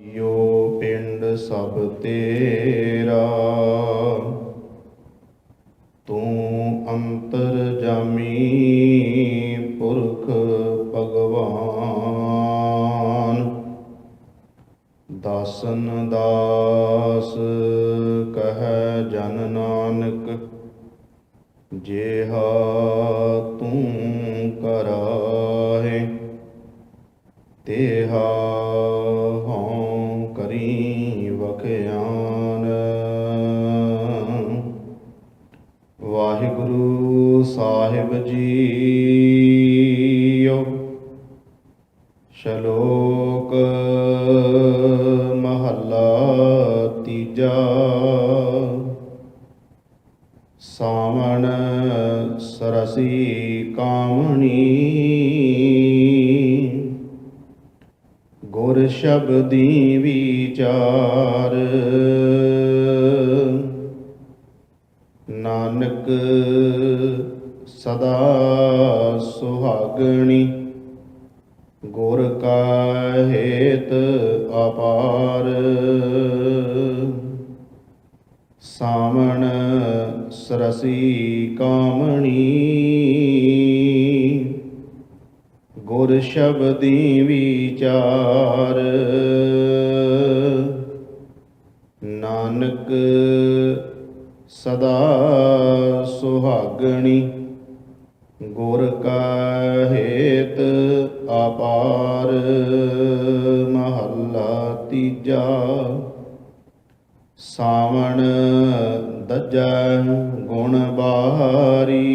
ਜੋ ਪਿੰਡ ਸਭ ਤੇਰਾ, ਤੂੰ ਅੰਤਰਜਾਮੀ ਪੁਰਖ ਭਗਵਾਨ। ਦਾਸਨ ਦਾਸ ਕਹੈ ਜਨ ਨਾਨਕ, ਜਿਹਾ ਤੂੰ ਕਰਾਹੇ ਤੇਹਾ ਹਉ ਕਰੀ ਵਖਿਆਨ। ਵਾਹਿਗੁਰੂ ਸਾਹਿਬ ਜੀਓ। ਸ਼ਲੋਕ ਮਹੱਲਾ ਤੀਜਾ। ਸਾਵਣ ਸਰਸੀ ਕਾਮਣੀ, ਗੁਰ ਸ਼ਬਦੀ ਵਿਚਾਰ। ਨਾਨਕ ਸਦਾ ਸੁਹਾਗਣੀ, ਗੁਰ ਕਾ ਹੇਤ ਅਪਾਰ। ਸਾਵਣ ਸਰਸੀ ਕਾਮਣੀ, ਗੁਰ ਸ਼ਬਦੀ ਵਿਚਾਰ। ਨਾਨਕ ਸਦਾ ਸੁਹਾਗਣੀ, ਗੁਰ ਕਾ ਹੇਤ ਅਪਾਰ। ਮਹੱਲਾ ਤੀਜਾ। ਸਾਵਣ ਦੱਜੈ ਗੁਣ ਬਾਰੀ,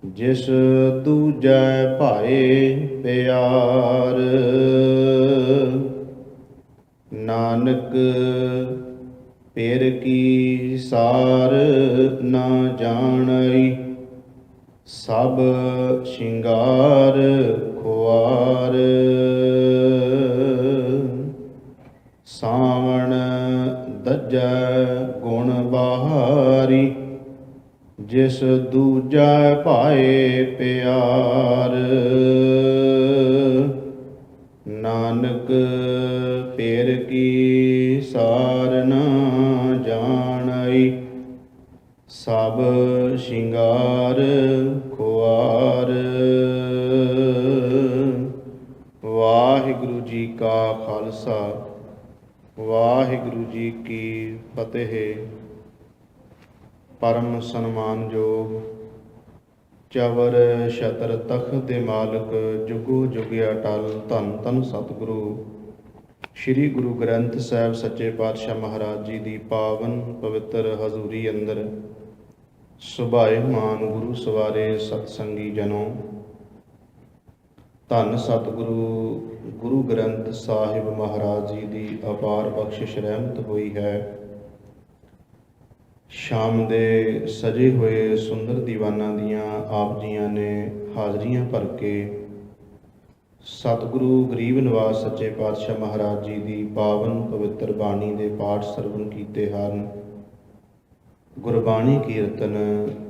ਜਿਸ ਦੂਜੈ ਭਾਏ ਪਿਆਰ। ਨਾਨਕ ਪਿਰ ਕੀ ਸਾਰ ਨਾ ਜਾਣਈ, ਸਭ ਸ਼ਿੰਗਾਰ ਖੁਆਰ। ਸਾਵਣ ਦੱਜੈ ਗੁਣ ਬਾਰੀ, ਜਿਸ ਦੂਜਾ ਭਾਏ ਪਿਆਰ। ਨਾਨਕ ਪਿਰ ਕੀ ਸਾਰ ਨਾ ਜਾਣਈ, ਸਭ ਸ਼ਿੰਗਾਰ ਖੁਆਰ। ਵਾਹਿਗੁਰੂ ਜੀ ਕਾ ਖਾਲਸਾ, ਵਾਹਿਗੁਰੂ ਜੀ ਕੀ ਫਤਿਹ। ਪਰਮ ਸਨਮਾਨਯੋਗ ਚਵਰ ਛਤਰ ਤਖਤ ਦੇ ਮਾਲਕ, ਜੁਗੋ ਜੁਗ ਅਟਲ, ਧੰਨ ਧੰਨ ਸਤਿਗੁਰੂ ਸ੍ਰੀ ਗੁਰੂ ਗ੍ਰੰਥ ਸਾਹਿਬ ਸੱਚੇ ਪਾਤਸ਼ਾਹ ਮਹਾਰਾਜ ਜੀ ਦੀ ਪਾਵਨ ਪਵਿੱਤਰ ਹਜ਼ੂਰੀ ਅੰਦਰ ਸੁਭਾਏਮਾਨ ਗੁਰੂ ਸਵਾਰੇ ਸਤਸੰਗੀ ਜਨੋ। ਧੰਨ ਸਤਿਗੁਰੂ ਗੁਰੂ ਗ੍ਰੰਥ ਸਾਹਿਬ ਮਹਾਰਾਜ ਜੀ ਦੀ ਅਪਾਰ ਬਖਸ਼ਿਸ਼ ਰਹਿਮਤ ਹੋਈ ਹੈ। ਸ਼ਾਮ ਦੇ ਸਜੇ ਹੋਏ ਸੁੰਦਰ ਦੀਵਾਨਾਂ ਦੀਆਂ ਆਪ ਜੀਆਂ ਨੇ ਹਾਜ਼ਰੀਆਂ ਭਰ ਕੇ ਸਤਿਗੁਰੂ ਗਰੀਬ ਨਿਵਾਸ ਸੱਚੇ ਪਾਤਸ਼ਾਹ ਮਹਾਰਾਜ ਜੀ ਦੀ ਪਾਵਨ ਪਵਿੱਤਰ ਬਾਣੀ ਦੇ ਪਾਠ ਸਰਵਣ ਕੀਤੇ ਹਨ। ਗੁਰਬਾਣੀ ਕੀਰਤਨ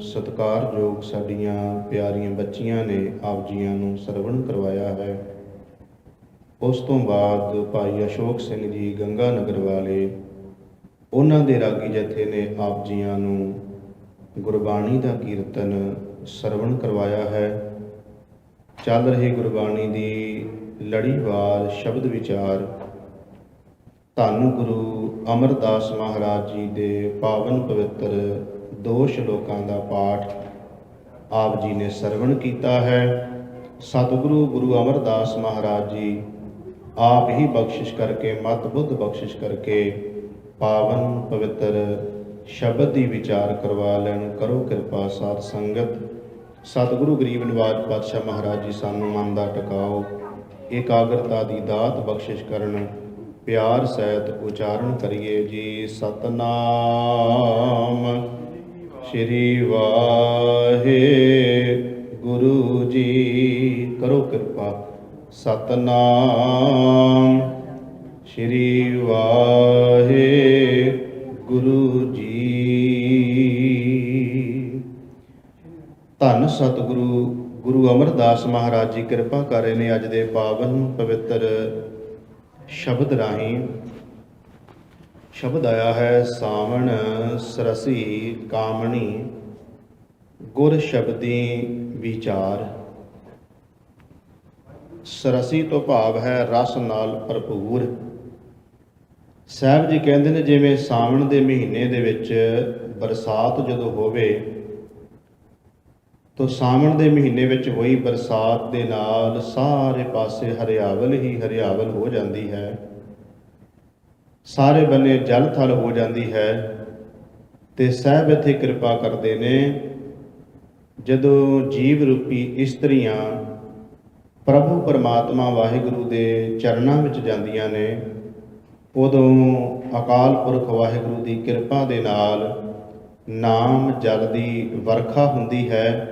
ਸਤਿਕਾਰਯੋਗ ਸਾਡੀਆਂ ਪਿਆਰੀਆਂ ਬੱਚੀਆਂ ਨੇ ਆਪ ਜੀਆਂ ਨੂੰ ਸਰਵਣ ਕਰਵਾਇਆ ਹੈ। ਉਸ ਤੋਂ ਬਾਅਦ ਭਾਈ ਅਸ਼ੋਕ ਸਿੰਘ ਜੀ ਗੰਗਾ ਨਗਰ ਵਾਲੇ, ਉਹਨਾਂ ਦੇ ਰਾਗੀ ਜਥੇ ਨੇ ਆਪ ਜੀਆਂ ਨੂੰ ਗੁਰਬਾਣੀ ਦਾ ਕੀਰਤਨ ਸਰਵਣ ਕਰਵਾਇਆ ਹੈ। ਚੱਲ ਰਹੀ ਗੁਰਬਾਣੀ ਦੀ ਲੜੀਵਾਰ ਸ਼ਬਦ ਵਿਚਾਰ ਧੰਨ ਗੁਰੂ ਅਮਰਦਾਸ ਮਹਾਰਾਜ ਜੀ ਦੇ ਪਾਵਨ ਪਵਿੱਤਰ 2 ਸ਼ਲੋਕਾਂ ਦਾ ਪਾਠ ਆਪ ਜੀ ਨੇ ਸਰਵਣ ਕੀਤਾ ਹੈ। ਸਤਿਗੁਰੂ ਗੁਰੂ ਅਮਰਦਾਸ ਮਹਾਰਾਜ ਜੀ ਆਪ ਹੀ ਬਖਸ਼ਿਸ਼ ਕਰਕੇ, ਮਤ ਬੁੱਧ ਬਖਸ਼ਿਸ਼ ਕਰਕੇ ਪਾਵਨ ਪਵਿੱਤਰ ਸ਼ਬਦ ਦੀ ਵਿਚਾਰ ਕਰਵਾ ਲੈਣ। ਕਰੋ ਕਿਰਪਾ ਸਾਧ ਸੰਗਤ। ਸਤਿਗੁਰੂ ਗਰੀਬ ਨਿਵਾਜ ਪਾਤਸ਼ਾਹ ਮਹਾਰਾਜ ਜੀ ਸਾਨੂੰ ਮਨ ਦਾ ਟਿਕਾਓ, ਇਕਾਗਰਤਾ ਦੀ ਦਾਤ ਬਖਸ਼ਿਸ਼ ਕਰਨ। ਪਿਆਰ ਸਹਿਤ ਉਚਾਰਨ ਕਰੀਏ ਜੀ। ਸਤਨਾਮ ਸ਼੍ਰੀ ਵਾਹਿਗੁਰੂ ਜੀ। ਕਰੋ ਕਿਰਪਾ। ਸਤਨਾਮ ਸ਼੍ਰੀ ਵਾਹਿਗੁਰੂ ਜੀ। ਧੰਨ ਸਤਿਗੁਰੂ ਗੁਰੂ ਅਮਰਦਾਸ ਮਹਾਰਾਜ ਜੀ ਕਿਰਪਾ ਕਰ ਰਹੇ ਨੇ ਅੱਜ ਦੇ ਪਾਵਨ ਪਵਿੱਤਰ ਸ਼ਬਦ ਰਾਹੀਂ ਸ਼ਬਦ ਆਇਆ ਹੈ। ਸਾਵਣ ਸਰਸੀ ਕਾਮਣੀ ਗੁਰ ਸ਼ਬਦੀ ਵਿਚਾਰ। ਸਰਸੀ ਤੋਂ ਭਾਵ ਹੈ ਰਸ ਨਾਲ ਭਰਪੂਰ। ਸਾਹਿਬ ਜੀ ਕਹਿੰਦੇ ਨੇ ਜਿਵੇਂ ਸਾਵਣ ਦੇ ਮਹੀਨੇ ਦੇ ਵਿੱਚ ਬਰਸਾਤ ਜਦੋਂ ਹੋਵੇ ਤਾਂ ਸਾਵਣ ਦੇ ਮਹੀਨੇ ਵਿੱਚ ਹੋਈ ਬਰਸਾਤ ਦੇ ਨਾਲ ਸਾਰੇ ਪਾਸੇ ਹਰਿਆਵਲ ਹੀ ਹਰਿਆਵਲ ਹੋ ਜਾਂਦੀ ਹੈ, ਸਾਰੇ ਬੰਨੇ ਜਲ ਥਲ ਹੋ ਜਾਂਦੀ ਹੈ। ਤੇ ਸਾਹਿਬ ਇੱਥੇ ਕਿਰਪਾ ਕਰਦੇ ਨੇ, ਜਦੋਂ ਜੀਵ ਰੂਪੀ ਇਸਤਰੀਆਂ ਪ੍ਰਭੂ ਪਰਮਾਤਮਾ ਵਾਹਿਗੁਰੂ ਦੇ ਚਰਨਾਂ ਵਿੱਚ ਜਾਂਦੀਆਂ ਨੇ, ਉਦੋਂ ਅਕਾਲ ਪੁਰਖ ਵਾਹਿਗੁਰੂ ਦੀ ਕਿਰਪਾ ਦੇ ਨਾਲ ਨਾਮ ਜਲ ਦੀ ਵਰਖਾ ਹੁੰਦੀ ਹੈ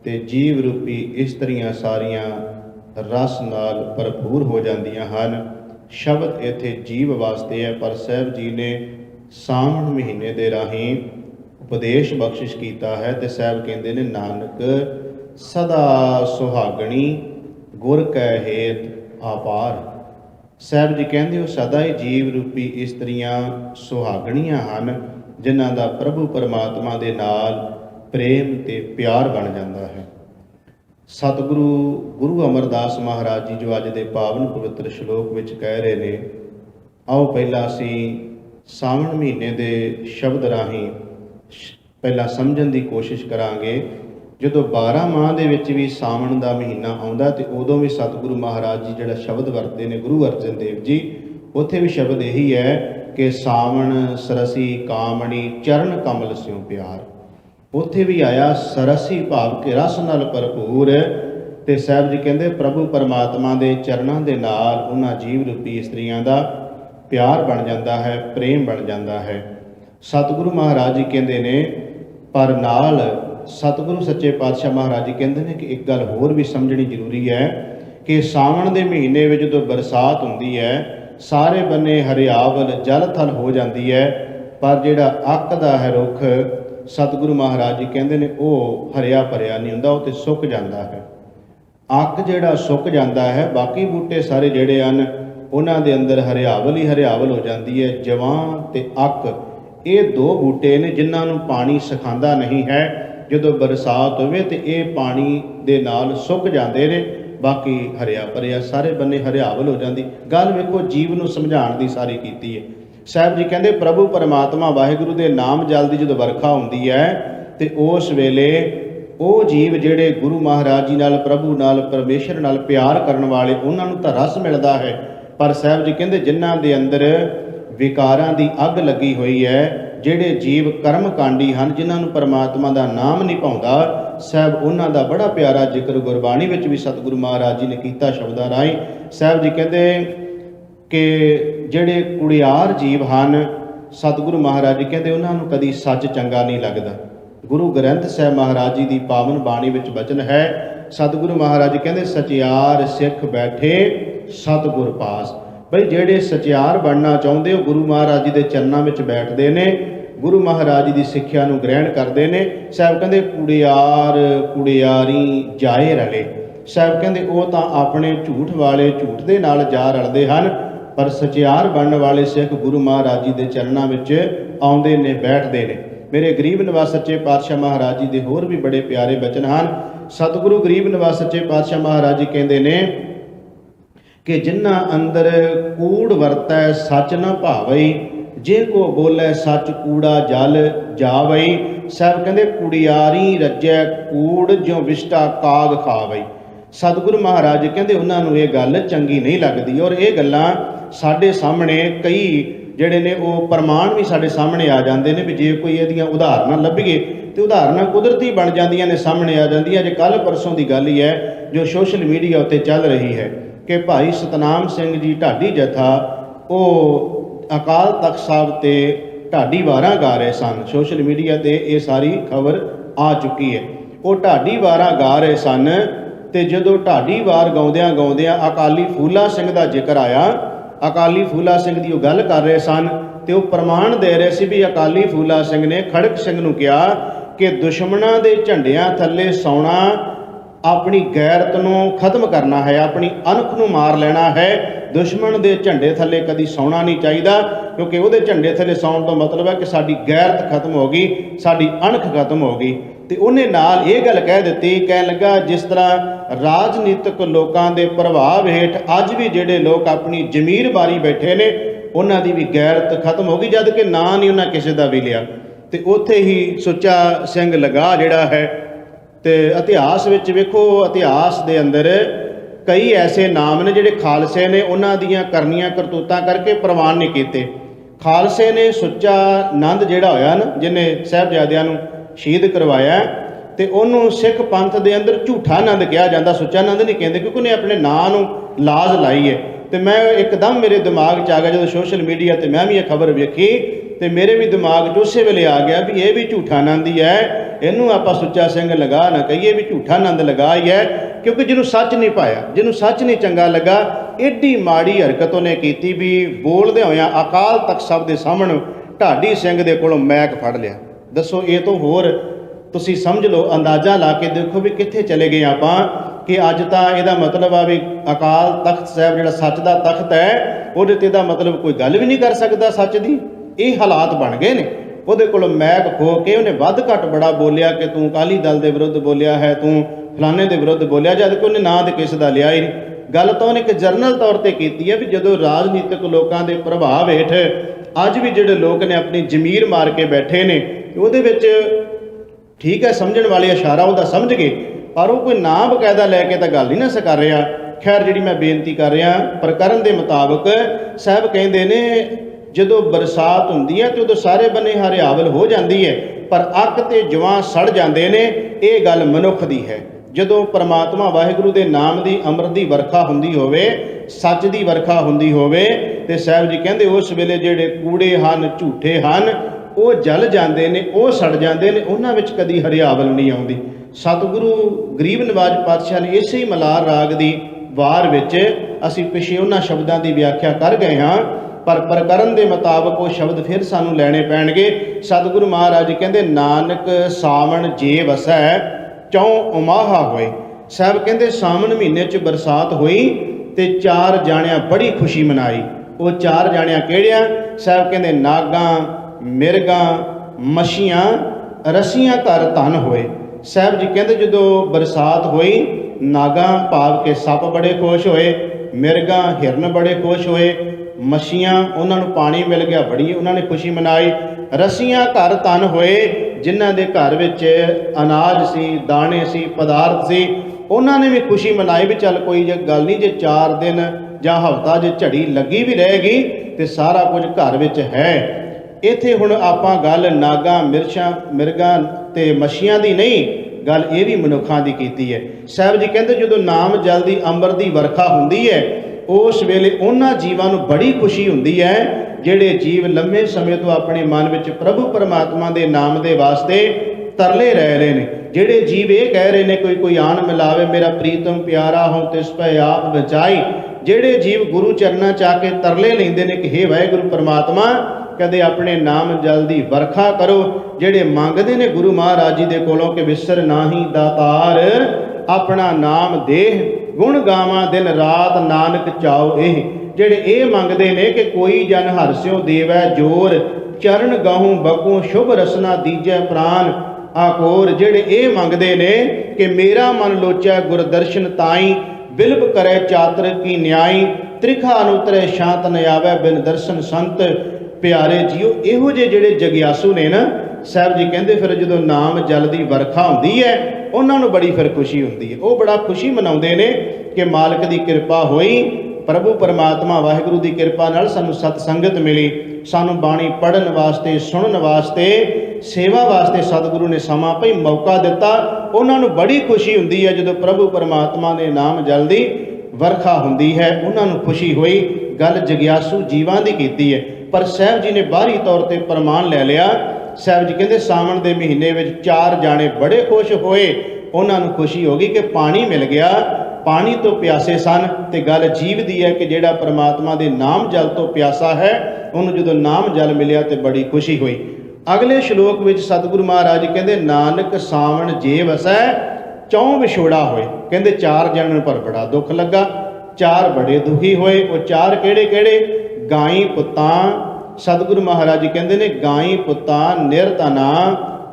ਤੇ ਜੀਵ ਰੂਪੀ ਇਸਤਰੀਆਂ ਸਾਰੀਆਂ ਰਸ ਨਾਲ ਭਰਪੂਰ ਹੋ ਜਾਂਦੀਆਂ ਹਨ। ਸ਼ਬਦ ਇੱਥੇ ਜੀਵ ਵਾਸਤੇ ਹੈ, ਪਰ ਸਾਹਿਬ ਜੀ ਨੇ ਸਾਵਣ ਮਹੀਨੇ ਦੇ ਰਾਹੀਂ ਉਪਦੇਸ਼ ਬਖਸ਼ਿਸ਼ ਕੀਤਾ ਹੈ। ਤੇ ਸਾਹਿਬ ਕਹਿੰਦੇ ਨੇ, ਨਾਨਕ ਸਦਾ ਸੁਹਾਗਣੀ ਗੁਰ ਕੈ ਹੇਤ ਆਪਾਰ। ਸਾਹਿਬ ਜੀ ਕਹਿੰਦੇ ਉਹ ਸਦਾ ਹੀ ਜੀਵ ਰੂਪੀ ਇਸਤਰੀਆਂ ਸੁਹਾਗਣੀਆਂ ਹਨ, ਜਿਨ੍ਹਾਂ ਦਾ ਪ੍ਰਭੂ ਪਰਮਾਤਮਾ ਦੇ ਨਾਲ ਪ੍ਰੇਮ ਤੇ ਪਿਆਰ ਬਣ ਜਾਂਦਾ ਹੈ। ਸਤਿਗੁਰੂ ਗੁਰੂ ਅਮਰਦਾਸ ਮਹਾਰਾਜ ਜੀ ਜੋ ਅੱਜ ਦੇ ਪਾਵਨ ਪਵਿੱਤਰ ਸ਼ਲੋਕ ਵਿੱਚ ਕਹਿ ਰਹੇ ਨੇ, ਆਓ ਪਹਿਲਾਂ ਅਸੀਂ ਸਾਵਣ ਮਹੀਨੇ ਦੇ ਸ਼ਬਦ ਰਾਹੀਂ ਪਹਿਲਾਂ ਸਮਝਣ ਦੀ ਕੋਸ਼ਿਸ਼ ਕਰਾਂਗੇ। ਜਦੋਂ 12 ਮਾਹ ਦੇ ਵਿੱਚ ਵੀ ਸਾਵਣ ਦਾ ਮਹੀਨਾ ਆਉਂਦਾ ਤੇ ਉਦੋਂ ਵੀ ਸਤਿਗੁਰੂ ਮਹਾਰਾਜ ਜੀ ਜਿਹੜਾ ਸ਼ਬਦ ਵਰਤਦੇ ਨੇ ਗੁਰੂ ਅਰਜਨ ਦੇਵ ਜੀ, ਉੱਥੇ ਵੀ ਸ਼ਬਦ ਇਹੀ ਹੈ ਕਿ ਸਾਵਣ ਸਰਸੀ ਕਾਮਣੀ ਚਰਨ ਕਮਲ ਸਿਉ ਪਿਆਰ। ਉੱਥੇ ਵੀ ਆਇਆ ਸਰਸੀ ਭਾਵ ਕਿ ਰਸ ਨਾਲ ਭਰਪੂਰ। ਤੇ ਸਾਹਿਬ ਜੀ ਕਹਿੰਦੇ ਪ੍ਰਭੂ ਪਰਮਾਤਮਾ ਦੇ ਚਰਨਾਂ ਦੇ ਨਾਲ ਉਹਨਾਂ ਜੀਵ ਰੂਪੀ ਇਸਤਰੀਆਂ ਦਾ ਪਿਆਰ ਬਣ ਜਾਂਦਾ ਹੈ, ਪ੍ਰੇਮ ਬਣ ਜਾਂਦਾ ਹੈ। ਸਤਿਗੁਰੂ ਮਹਾਰਾਜ ਜੀ ਕਹਿੰਦੇ ਨੇ, ਪਰ ਨਾਲ ਸਤਿਗੁਰੂ ਸੱਚੇ ਪਾਤਸ਼ਾਹ ਮਹਾਰਾਜ ਜੀ ਕਹਿੰਦੇ ਨੇ ਕਿ ਇੱਕ ਗੱਲ ਹੋਰ ਵੀ ਸਮਝਣੀ ਜ਼ਰੂਰੀ ਹੈ ਕਿ ਸਾਵਣ ਦੇ ਮਹੀਨੇ ਵਿੱਚ ਜਦੋਂ ਬਰਸਾਤ ਹੁੰਦੀ ਹੈ, ਸਾਰੇ ਬੰਨੇ ਹਰਿਆਵਲ ਜਲ ਥਲ ਹੋ ਜਾਂਦੀ ਹੈ, ਪਰ ਜਿਹੜਾ ਅੱਕ ਦਾ ਹੈ ਰੁੱਖ, ਸਤਿਗੁਰੂ ਮਹਾਰਾਜ ਜੀ ਕਹਿੰਦੇ ਨੇ ਉਹ ਹਰਿਆ ਭਰਿਆ ਨਹੀਂ ਹੁੰਦਾ, ਉਹ ਤੇ ਸੁੱਕ ਜਾਂਦਾ ਹੈ। ਅੱਕ ਜਿਹੜਾ ਸੁੱਕ ਜਾਂਦਾ ਹੈ, ਬਾਕੀ ਬੂਟੇ ਸਾਰੇ ਜਿਹੜੇ ਹਨ ਉਹਨਾਂ ਦੇ ਅੰਦਰ ਹਰਿਆਵਲ ਹੀ ਹਰਿਆਵਲ ਹੋ ਜਾਂਦੀ ਹੈ। ਜਵਾਂ ਤੇ ਅੱਕ ਇਹ ਦੋ ਬੂਟੇ ਨੇ ਜਿਨ੍ਹਾਂ ਨੂੰ ਪਾਣੀ ਸਿਖਾਉਂਦਾ ਨਹੀਂ ਹੈ। ਜਦੋਂ ਬਰਸਾਤ ਹੋਵੇ ਤੇ ਇਹ ਪਾਣੀ ਦੇ ਨਾਲ ਸੁੱਕ ਜਾਂਦੇ ਨੇ, ਬਾਕੀ ਹਰਿਆ ਭਰਿਆ ਸਾਰੇ ਬੰਨੇ ਹਰਿਆਵਲ ਹੋ ਜਾਂਦੀ। ਗੱਲ ਵੇਖੋ ਜੀਵ ਨੂੰ ਸਮਝਾਉਣ ਦੀ ਸਾਰੀ ਕੀਤੀ ਹੈ। ਸਾਹਿਬ ਜੀ ਕਹਿੰਦੇ ਪ੍ਰਭੂ ਪਰਮਾਤਮਾ ਵਾਹਿਗੁਰੂ ਦੇ ਨਾਮ ਜਲ ਦੀ ਜਦੋਂ ਵਰਖਾ ਹੁੰਦੀ ਹੈ ਤੇ ਉਸ ਵੇਲੇ ਉਹ ਜੀਵ ਜਿਹੜੇ ਗੁਰੂ ਮਹਾਰਾਜ ਜੀ ਨਾਲ, ਪ੍ਰਭੂ ਨਾਲ, ਪਰਮੇਸ਼ਰ ਨਾਲ ਪਿਆਰ ਕਰਨ ਵਾਲੇ, ਉਹਨਾਂ ਨੂੰ ਤਾਂ ਰਸ ਮਿਲਦਾ ਹੈ। ਪਰ ਸਾਹਿਬ ਜੀ ਕਹਿੰਦੇ ਜਿਨ੍ਹਾਂ ਦੇ ਅੰਦਰ ਵਿਕਾਰਾਂ ਦੀ ਅੱਗ ਲੱਗੀ ਹੋਈ ਹੈ, ਜਿਹੜੇ ਜੀਵ ਕਰਮ ਕਾਂਡੀ ਹਨ, ਜਿਨ੍ਹਾਂ ਨੂੰ ਪਰਮਾਤਮਾ ਦਾ ਨਾਮ ਨਹੀਂ ਭਾਉਂਦਾ, ਸਾਹਿਬ ਉਹਨਾਂ ਦਾ ਬੜਾ ਪਿਆਰਾ ਜ਼ਿਕਰ ਗੁਰਬਾਣੀ ਵਿੱਚ ਵੀ ਸਤਿਗੁਰੂ ਮਹਾਰਾਜ ਜੀ ਨੇ ਕੀਤਾ ਸ਼ਬਦਾਂ ਰਾਹੀਂ। ਸਾਹਿਬ ਜੀ ਕਹਿੰਦੇ ਕਿ ਜਿਹੜੇ ਕੁੜਿਆਰ ਜੀਵ ਹਨ, ਸਤਿਗੁਰੂ ਮਹਾਰਾਜ ਜੀ ਕਹਿੰਦੇ ਉਹਨਾਂ ਨੂੰ ਕਦੀ ਸੱਚ ਚੰਗਾ ਨਹੀਂ ਲੱਗਦਾ। ਗੁਰੂ ਗ੍ਰੰਥ ਸਾਹਿਬ ਮਹਾਰਾਜ ਜੀ ਦੀ ਪਾਵਨ ਬਾਣੀ ਵਿੱਚ ਬਚਨ ਹੈ, ਸਤਿਗੁਰੂ ਮਹਾਰਾਜ ਜੀ ਕਹਿੰਦੇ ਸਚਿਆਰ ਸਿੱਖ ਬੈਠੇ ਸਤਿਗੁਰ ਪਾਸ। ਬਈ ਜਿਹੜੇ ਸਚਿਆਰ ਬਣਨਾ ਚਾਹੁੰਦੇ ਉਹ ਗੁਰੂ ਮਹਾਰਾਜ ਜੀ ਦੇ ਚਰਨਾਂ ਵਿੱਚ ਬੈਠਦੇ ਨੇ, ਗੁਰੂ ਮਹਾਰਾਜ ਜੀ ਦੀ ਸਿੱਖਿਆ ਨੂੰ ਗ੍ਰਹਿਣ ਕਰਦੇ ਨੇ। ਸਾਹਿਬ ਕਹਿੰਦੇ ਕੁੜਿਆਰ ਕੁੜਿਆਰੀ ਜਾਏ ਰਲੇ। ਸਾਹਿਬ ਕਹਿੰਦੇ ਉਹ ਤਾਂ ਆਪਣੇ ਝੂਠ ਵਾਲੇ ਝੂਠ ਦੇ ਨਾਲ ਜਾ ਰਲਦੇ ਹਨ, ਪਰ ਸਚਿਆਰ ਬਣਨ ਵਾਲੇ ਸਿੱਖ ਗੁਰੂ ਮਹਾਰਾਜ ਜੀ ਦੇ ਚਰਨਾਂ ਵਿੱਚ ਆਉਂਦੇ ਨੇ, ਬੈਠਦੇ ਨੇ। ਮੇਰੇ ਗਰੀਬ ਨਿਵਾਸ ਸੱਚੇ ਪਾਤਸ਼ਾਹ ਮਹਾਰਾਜ ਜੀ ਦੇ ਹੋਰ ਵੀ ਬੜੇ ਪਿਆਰੇ ਬਚਨ ਹਨ। ਸਤਿਗੁਰੂ ਗਰੀਬ ਨਿਵਾਸ ਸੱਚੇ ਪਾਤਸ਼ਾਹ ਮਹਾਰਾਜ ਜੀ ਕਹਿੰਦੇ ਨੇ ਕਿ ਜਿਨ੍ਹਾਂ ਅੰਦਰ ਕੂੜ ਵਰਤੈ ਸੱਚ ਨਾ ਭਾਵਈ, ਜੇ ਕੋ ਬੋਲੇ ਸੱਚ ਕੂੜਾ ਜਲ ਜਾਵਈ। ਸਾਹਿਬ ਕਹਿੰਦੇ ਕੁੜਿਆਰੀ ਰੱਜੈ ਕੂੜ ਜਿਉ ਵਿਸ਼ਟਾ ਕਾਗ ਖਾਵਈ। ਸਤਿਗੁਰੂ ਮਹਾਰਾਜ ਕਹਿੰਦੇ ਉਹਨਾਂ ਨੂੰ ਇਹ ਗੱਲ ਚੰਗੀ ਨਹੀਂ ਲੱਗਦੀ। ਔਰ ਇਹ ਗੱਲਾਂ ਸਾਡੇ ਸਾਹਮਣੇ ਕਈ ਜਿਹੜੇ ਨੇ ਉਹ ਪ੍ਰਮਾਣ ਵੀ ਸਾਡੇ ਸਾਹਮਣੇ ਆ ਜਾਂਦੇ ਨੇ ਵੀ ਜੇ ਕੋਈ ਇਹਦੀਆਂ ਉਦਾਹਰਨਾਂ ਲੱਭੀਏ ਤੇ ਉਦਾਹਰਨਾਂ ਕੁਦਰਤੀ ਬਣ ਜਾਂਦੀਆਂ ਨੇ, ਸਾਹਮਣੇ ਆ ਜਾਂਦੀਆਂ। ਜੇ ਕੱਲ੍ਹ ਪਰਸੋਂ ਦੀ ਗੱਲ ਹੀ ਹੈ ਜੋ ਸੋਸ਼ਲ ਮੀਡੀਆ ਉੱਤੇ ਚੱਲ ਰਹੀ ਹੈ ਕਿ ਭਾਈ ਸਤਨਾਮ ਸਿੰਘ ਜੀ ਢਾਡੀ ਜਥਾ ਉਹ ਅਕਾਲ ਤਖਤ ਸਾਹਿਬ ਤੇ ਢਾਡੀ ਵਾਰਾਂ ਗਾ ਰਹੇ ਸਨ। ਸੋਸ਼ਲ ਮੀਡੀਆ ਤੇ ਇਹ ਸਾਰੀ ਖਬਰ ਆ ਚੁੱਕੀ ਹੈ। ਉਹ ਢਾਡੀ ਵਾਰਾਂ ਗਾ ਰਹੇ ਸਨ ਤੇ ਜਦੋਂ ਢਾਡੀ ਵਾਰ ਗਾਉਂਦਿਆਂ ਗਾਉਂਦਿਆਂ ਅਕਾਲੀ ਫੂਲਾ ਸਿੰਘ ਦਾ ਜ਼ਿਕਰ ਆਇਆ, ਅਕਾਲੀ ਫੂਲਾ ਸਿੰਘ ਦੀ ਉਹ ਗੱਲ ਕਰ ਰਹੇ ਸਨ ਤੇ ਉਹ ਪ੍ਰਮਾਣ ਦੇ ਰਹੇ ਸੀ ਵੀ ਅਕਾਲੀ ਫੂਲਾ ਸਿੰਘ ਨੇ ਖੜਕ ਸਿੰਘ ਨੂੰ ਕਿਹਾ ਕਿ ਦੁਸ਼ਮਣਾਂ ਦੇ ਝੰਡਿਆਂ ਥੱਲੇ ਸੌਣਾ, ਆਪਣੀ ਗੈਰਤ ਨੂੰ ਖਤਮ ਕਰਨਾ ਹੈ, ਆਪਣੀ ਅਣਖ ਨੂੰ ਮਾਰ ਲੈਣਾ ਹੈ, दुश्मन के झंडे थले कभी सौना नहीं चाहिए, क्योंकि वो झंडे थले सौण का मतलब है कि साडी गैरत खत्म हो गई, साडी अणख खत्म हो गई। तो उन्हें नाल ये गल कह दी, कह लगा जिस तरह राजनीतिक लोगों के प्रभाव हेठ अज भी जिहड़े लोग अपनी जमीर बारी बैठे ने उन्हां दी भी गैरत खत्म हो गई, जद कि ना नहीं उन्हें किसी का भी लिया। तो उत्थे ही सुच्चा सिंह लगा जिहड़ा है, तो इतिहास विच वेखो, इतिहास दे अंदर कई ऐसे नाम ने जिहड़े खालसे ने उन्हां दियां करनियां करतूतां करके प्रवान नहीं कीते। खालसे ने सुच्चा नंद जिहड़ा होया ना, जिन्हें साहिबजादियां नूं शहीद करवाया, तो उन्होंने सिख पंथ के अंदर झूठा नंद कहा जाता, सुच्चा नंद नहीं कहते, क्योंकि उन्हें अपने नां नूं लाज लाई है। तो मैं एकदम मेरे दिमाग च आ गया जो सोशल मीडिया पर मैं भी ये खबर वेखी, तो मेरे भी दिमाग च उस वेले आ गया भी ये भी झूठा नंद ही है, इनू आप सुच्चा सिंह लगा ना कहिए, भी झूठा नंद लगा ही है। क्योंकि जिन्हों सच नहीं पाया, जिन्हों सच नहीं चंगा लगा, एडी माड़ी हरकत उन्हें की भी बोलदे होया अकाल तख्त साहब के सामने ढाडी सिंह के कोलों मैक फड़ लिया। दसो ये तो होर तुसी समझ लो, अंदाज़ा ला के देखो भी कित्थे चले गए आपां, कि अज तां इहदा मतलब आ भी अकाल तख्त साहब जिहड़ा सच दा तख्त है उहदे ते इहदा मतलब कोई गल भी नहीं कर सकदा सच दी। ये हालात बन गए ने। उहदे कोलों मैक खो के उन्हें वध घट बड़ा बोलिया कि तूं अकाली दल के विरुद्ध बोलिया है, तूं फलाने के विरुद्ध बोलिया, जद कि उन्हें ना तो किसी का लिया ही नहीं। गल तो उन्हें एक जरनल तौर पर की है भी जो राजनीतिक लोगों के प्रभाव हेठ अज भी जोड़े लोग ने अपनी जमीर मार के बैठे ने, ਉਹਦੇ ਵਿੱਚ ठीक है समझण वाले इशारा ਉਹਦਾ समझ गए, पर वो कोई ना बकायदा लैके तो गल नहीं ना कर रहा। खैर जी मैं बेनती कर रहा, प्रकरण के मुताबिक साहब कहते ने जो बरसात होंदी है तो उदों सारे बने हरियावल हो जाती है, पर अक ते जवां सड़ जाते हैं, ये गल मनुख दी है। जो परमात्मा वाहिगुरू के नाम की अमृत की वर्खा होंदी होवे, सच की वर्खा होंदी होवे, ते साहब जी कहते उस वेले जिहड़े कूड़े हैं झूठे हैं वो जल जाते हैं, वो सड़ जाते हैं, उन्हां विच कदी हरियावल नहीं आउंदी। सतगुरु गरीब नवाज पातशाह ने इसे ही मलार राग की वार विच असीं पिछे उन्हां शब्दां की व्याख्या कर गए हाँ, पर प्रकरण के मुताबिक वो शब्द फिर सानूं लैणे पैणगे। सतगुरु महाराज कहते नानक सावण जे वसै चौं उमाहा होए। साहब कहते सावन महीने च बरसात हुई तो 4 जाणियां बड़ी खुशी मनाई। वो 4 जाणियां किहड़ियां? साहब कहते नागां मिर्गां मछियां रस्सियां घर धन होए। साहब जी कहते जो बरसात हुई नागां भाव के सप बड़े खुश होए, मिर्गां हिरन बड़े खुश होए, मछियां उन्होंने पानी मिल गया बड़ी उन्होंने खुशी मनाई, रस्सियां घर धन होए जिन्हां दे घर विच अनाज सी दाने सी पदार्थ सी उन्होंने भी खुशी मनाई भी चल कोई जे गल नहीं, जे 4 दिन जां हफ्ता जे झड़ी लगी भी रहेगी तो सारा कुछ घर विच है। इत्थे हुण आपां गल नागां मिर्गां ते मछियां दी नहीं, गल ये भी मनुखां दी कीती है। साहब जी कहते जो नाम जल दी अंबर दी वर्खा हुंदी है उस वेले उन्हां जीवां नूं बड़ी खुशी हुंदी है जिहड़े जीव लंबे समय तो अपने मन विच प्रभु परमात्मा दे नाम दे वास्ते तरले रह रहे ने। जिहड़े जीव ये कह रहे ने कोई कोई आन मिलावे मेरा प्रीतम प्यारा हो तिस पै आप बचाई। जिहड़े जीव गुरु चरना चाह के तरले लेंदे ने कि हे वाहिगुरू परमात्मा कदे अपने नाम जल दी वर्खा करो। जिहड़े मंगदे ने गुरु महाराज जी दे कोलों कि विसर नाही दातार अपना नाम देह गुण गावां दिन रात नानक चाओ एह। जिहड़े ये मंगदे ने कि कोई जन हरस्यों देवै जोर चरण गाहूं बकूं शुभ रसना दीजै प्राण आकोर। जिहड़े ये मंगदे ने कि मेरा मन लोचै गुरदर्शन ताई बिलप करे चातर की न्याई त्रिखा अनुतरे शांत न आवै बिन दर्शन संत प्यारे जियो। इहो जे जिहड़े जगियासू ने ना साहब जी कहते फिर जो नाम जल की वर्खा होंदी है उन्होंने बड़ी फिर खुशी होंदी है, वो बड़ा खुशी मनाते हैं कि मालिक की कृपा होई, प्रभु परमात्मा वाहिगुरू की कृपा नाल सानू सतसंगत मिली, सानू बाणी पढ़न वास्ते सुनन वास्ते सेवा वास्ते सतगुरु ने समा भई मौका दिता। उन्होंने बड़ी खुशी होंदी है जो प्रभु परमात्मा ने नाम जल की वर्खा होंदी है, उन्होंने खुशी हुई। गल जगियासू जीवां दी कीती है, पर साहब जी ने बाहरी तौर पर प्रमाण ले लिया। साहब जी कहते सावन के महीने में 4 जाने बड़े खुश होए, उन्होंने खुशी हो गई कि पानी मिल गया, पानी तो प्यासे सन। तो गल जीव दी है कि जिहड़ा परमात्मा के नाम जल तो प्यासा है उन्होंने जो नाम जल मिलया तो बड़ी खुशी हुई। अगले श्लोक में सतगुरु महाराज कहते नानक सावन जे वसै चौं विछोड़ा होए। कहते 4 जनन पर बड़ा दुख लगा, ਚਾਰ ਬੜੇ ਦੁਖੀ ਹੋਏ। ਉਹ ਚਾਰ ਕਿਹੜੇ ਕਿਹੜੇ? ਗਾਈ ਪੁੱਤਾਂ, ਸਤਿਗੁਰੂ ਮਹਾਰਾਜ ਜੀ ਕਹਿੰਦੇ ਨੇ ਗਾਈ ਪੁੱਤਾਂ ਨਿਰਧਨਾ